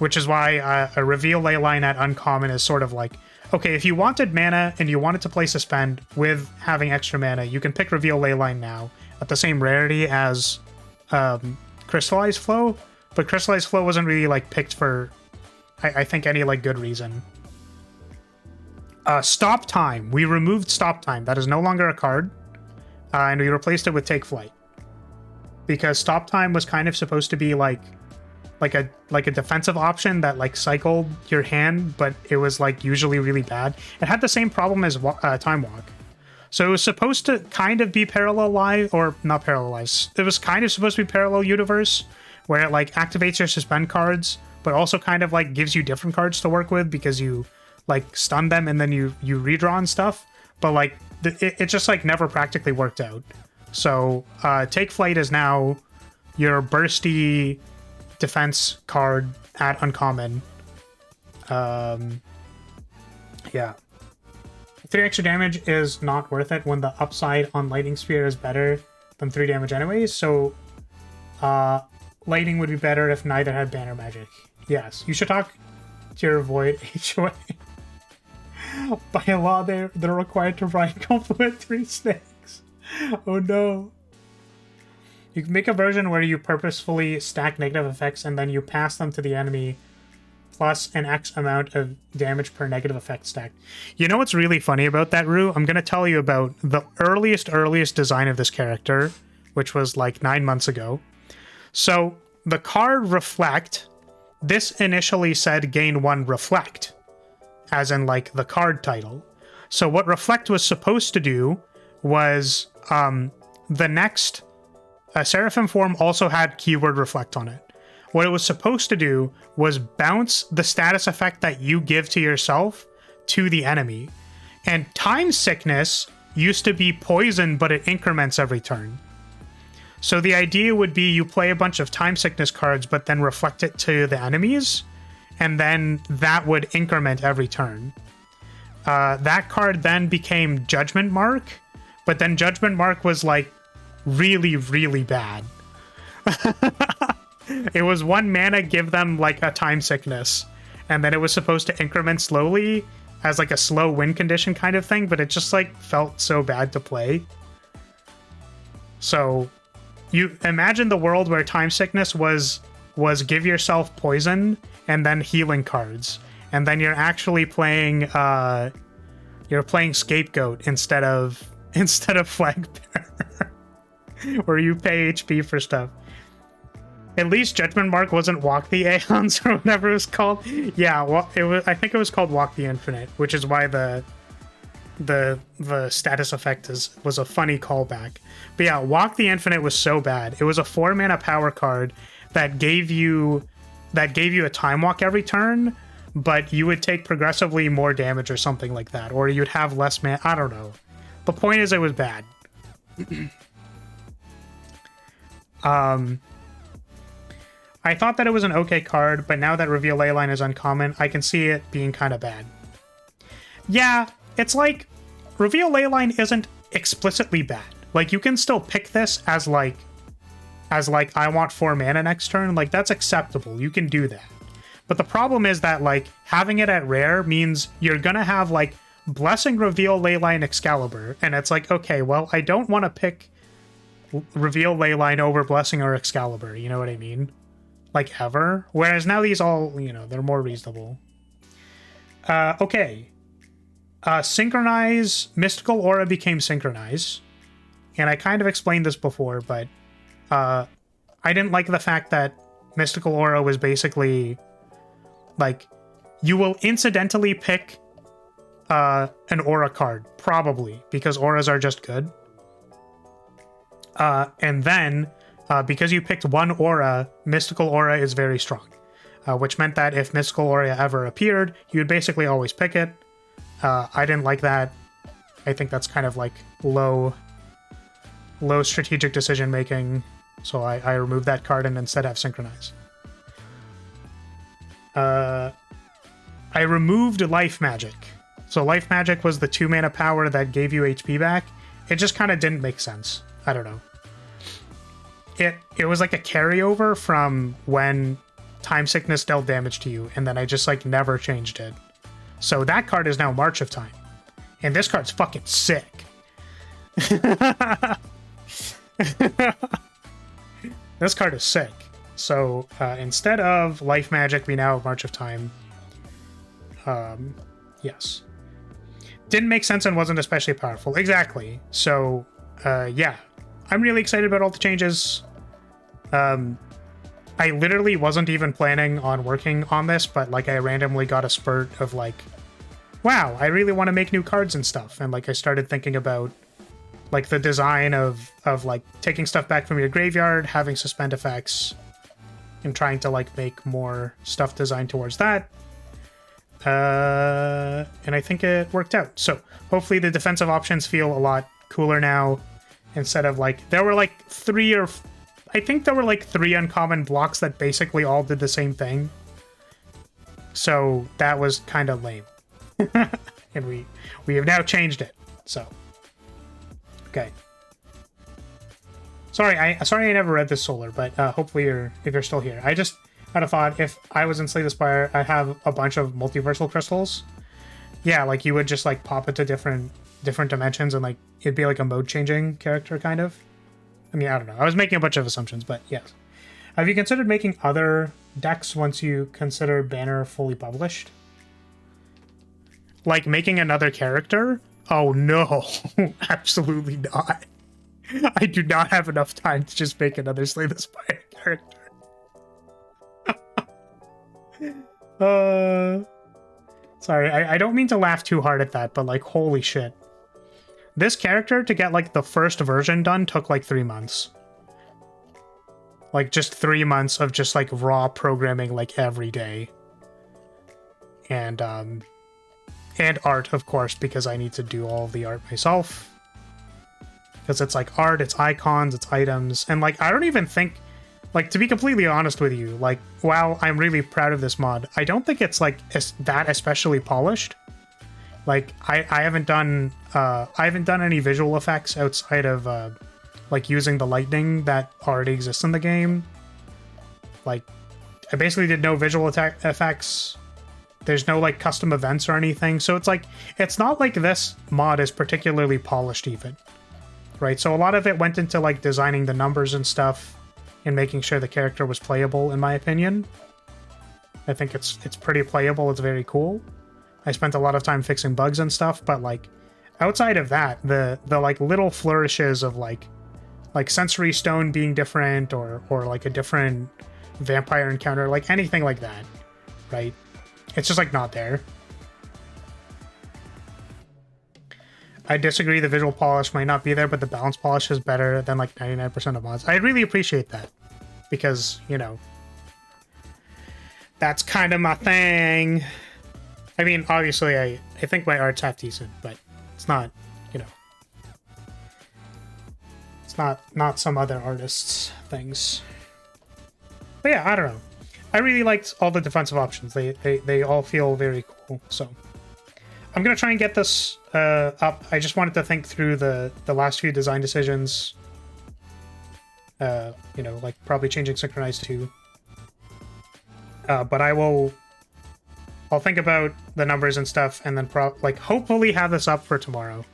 Which is why a Reveal Leyline at Uncommon is sort of like, okay, if you wanted mana and you wanted to play Suspend with having extra mana, you can pick Reveal Leyline now at the same rarity as Crystallized Flow, but Crystallized Flow wasn't really like picked for, I think, any like good reason. Stop Time. We removed Stop Time. That is no longer a card, and we replaced it with Take Flight. Because Stop Time was kind of supposed to be like a defensive option that like cycled your hand, but it was like usually really bad. It had the same problem as Time Walk. So it was supposed to kind of be parallelized, or not parallelized. It was kind of supposed to be parallel universe, where it like activates your suspend cards, but also kind of like gives you different cards to work with because you like stun them and then you redraw and stuff. But like it just like never practically worked out. So Take Flight is now your bursty defense card at Uncommon. Yeah. 3 extra damage is not worth it when the upside on Lightning Sphere is better than 3 damage anyways, so Lightning would be better if neither had Banner Magic. Yes, you should talk to your Void HOA. By law, they're required to ride complementary snakes. Oh no. You can make a version where you purposefully stack negative effects and then you pass them to the enemy plus an X amount of damage per negative effect stack. You know what's really funny about that, Rue? I'm going to tell you about the earliest design of this character, which was like 9 months ago. So the card Reflect, this initially said gain 1 Reflect, as in like the card title. So what Reflect was supposed to do was the next... Seraphim form also had keyword Reflect on it. What it was supposed to do was bounce the status effect that you give to yourself to the enemy. And Time Sickness used to be poison, but it increments every turn. So the idea would be you play a bunch of Time Sickness cards, but then reflect it to the enemies, and then that would increment every turn. That card then became Judgment Mark, but then Judgment Mark was like really, really bad. It was 1 mana, give them like a Time Sickness, and then it was supposed to increment slowly as like a slow win condition kind of thing, but it just like felt so bad to play. So you imagine the world where Time Sickness was give yourself poison and then healing cards, and then you're actually playing Scapegoat instead of Flagbearer, where you pay HP for stuff. At least Judgment Mark wasn't Walk the Aeons or whatever it was called. Yeah, well, I think it was called Walk the Infinite, which is why the status effect was a funny callback. But yeah, Walk the Infinite was so bad. It was a 4 mana power card that gave you a Time Walk every turn, but you would take progressively more damage or something like that, or you'd have less mana. I don't know. The point is, it was bad. I thought that it was an okay card, but now that Reveal Leyline is uncommon, I can see it being kind of bad. Yeah, it's like, Reveal Leyline isn't explicitly bad. Like, you can still pick this as like, I want 4 mana next turn. Like, that's acceptable. You can do that. But the problem is that, like, having it at rare means you're gonna have, like, Blessing, Reveal Leyline, Excalibur. And it's like, okay, well, I don't want to pick Reveal Leyline over Blessing or Excalibur. You know what I mean? Like, ever. Whereas now these all, you know, they're more reasonable. Okay. Synchronize. Mystical Aura became Synchronize. And I kind of explained this before, but I didn't like the fact that Mystical Aura was basically, like, you will incidentally pick an Aura card, probably, because Auras are just good. And then... because you picked 1 Aura, Mystical Aura is very strong. Which meant that if Mystical Aura ever appeared, you would basically always pick it. I didn't like that. I think that's kind of like low low strategic decision making, so I removed that card and instead have synchronize. I removed life magic. So life magic was the 2 mana power that gave you HP back. It just kind of didn't make sense. I don't know. It was like a carryover from when Time Sickness dealt damage to you, and then I just like never changed it. So that card is now March of Time. And this card's fucking sick. This card is sick. So instead of life magic, we now have March of Time. Yes. Didn't make sense and wasn't especially powerful. Exactly. So yeah, I'm really excited about all the changes. I literally wasn't even planning on working on this, but like I randomly got a spurt of like, wow, I really want to make new cards and stuff. And like I started thinking about like the design of like taking stuff back from your graveyard, having suspend effects, and trying to like make more stuff designed towards that. And I think it worked out. So hopefully the defensive options feel a lot cooler now, instead of like, there were like three uncommon blocks that basically all did the same thing. So that was kind of lame. And we have now changed it. So okay. Sorry I never read this Solar, but hopefully if you're still here. I just had a thought, if I was in Slay the Spire, I have a bunch of multiversal crystals. Yeah, like you would just like pop it to different dimensions and like it'd be like a mode changing character kind of. I mean, I don't know. I was making a bunch of assumptions, but yes. Have you considered making other decks once you consider Banner fully published? Like making another character? Oh no, absolutely not. I do not have enough time to just make another Slay the Spire character. Sorry, I don't mean to laugh too hard at that, but like, holy shit. This character, to get like the first version done, took like 3 months. Like just 3 months of just like raw programming like every day. And art, of course, because I need to do all the art myself. Because it's like art, it's icons, it's items, and like I don't even think, like, to be completely honest with you, like, while I'm really proud of this mod, I don't think it's like that especially polished. Like I haven't done any visual effects outside of like using the lightning that already exists in the game. Like I basically did no visual effects. There's no like custom events or anything, so it's like it's not like this mod is particularly polished even, right? So a lot of it went into like designing the numbers and stuff and making sure the character was playable, in my opinion. I think it's pretty playable. It's very cool. I spent a lot of time fixing bugs and stuff, but like outside of that, the like little flourishes of like sensory stone being different or like a different vampire encounter, like anything like that, right? It's just like not there. I disagree, the visual polish might not be there, but the balance polish is better than like 99% of mods. I really appreciate that, because, you know, that's kind of my thing. I mean, obviously, I think my art's half decent, but it's not, you know, it's not some other artists' things. But yeah, I don't know. I really liked all the defensive options. They all feel very cool. So I'm gonna try and get this up. I just wanted to think through the last few design decisions. You know, like probably changing Synchronize too. But I'll think about the numbers and stuff, and then like hopefully have this up for tomorrow.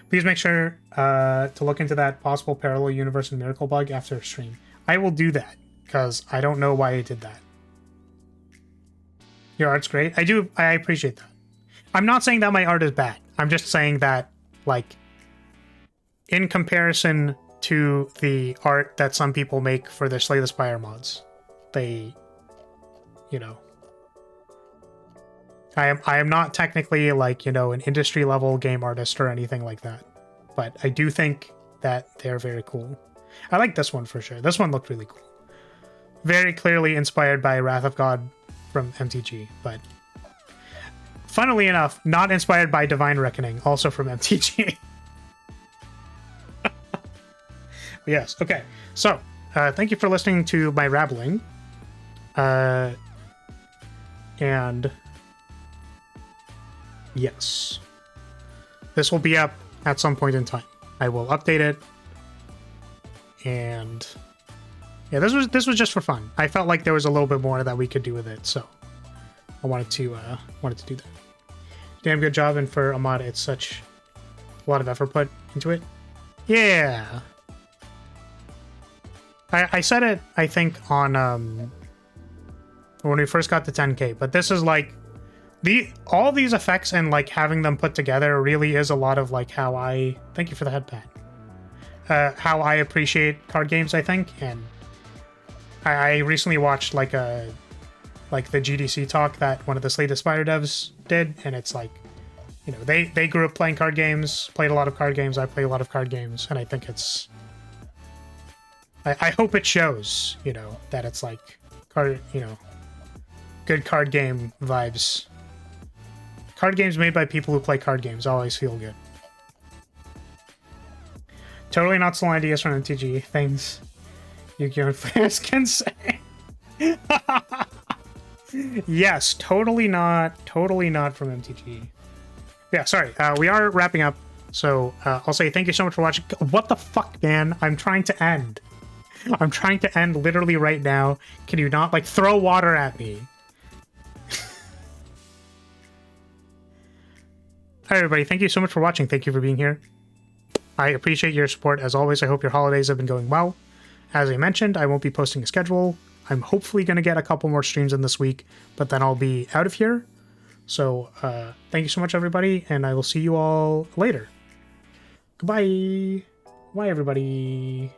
Please make sure to look into that possible parallel universe and miracle bug after stream. I will do that, because I don't know why I did that. Your art's great. I appreciate that. I'm not saying that my art is bad. I'm just saying that, like, in comparison to the art that some people make for their Slay the Spire mods, they, you know, I am not technically like, you know, an industry level game artist or anything like that, but I do think that they're very cool. I like this one for sure. This one looked really cool. Very clearly inspired by Wrath of God from MTG, but funnily enough, not inspired by Divine Reckoning, also from MTG. Yes, okay. So, thank you for listening to my rabbling. And yes, this will be up at some point in time. I will update it. And yeah, this was just for fun. I felt like there was a little bit more that we could do with it, so I wanted to do that. Damn good job, and for a mod, it's such a lot of effort put into it. Yeah. I said it, I think, on when we first got to 10K, but this is like all these effects and like having them put together really is a lot of like how I thank you for the head pat. How I appreciate card games, I think, and I recently watched like the GDC talk that one of the Slate Spire devs did, and it's like, you know, they grew up playing card games, played a lot of card games, I play a lot of card games, and I think it's I hope it shows, you know, that it's like card, you know, good card game vibes. Card games made by people who play card games always feel good. Totally not stolen ideas from MTG. Things Yu-Gi-Oh! And fans can say. Yes, totally not from MTG. Yeah, sorry. We are wrapping up, so I'll say thank you so much for watching. What the fuck, man? I'm trying to end. I'm trying to end literally right now. Can you not, like, throw water at me? Hi, everybody. Thank you so much for watching. Thank you for being here. I appreciate your support. As always, I hope your holidays have been going well. As I mentioned, I won't be posting a schedule. I'm hopefully going to get a couple more streams in this week, but then I'll be out of here. So, thank you so much, everybody, and I will see you all later. Goodbye. Bye, everybody.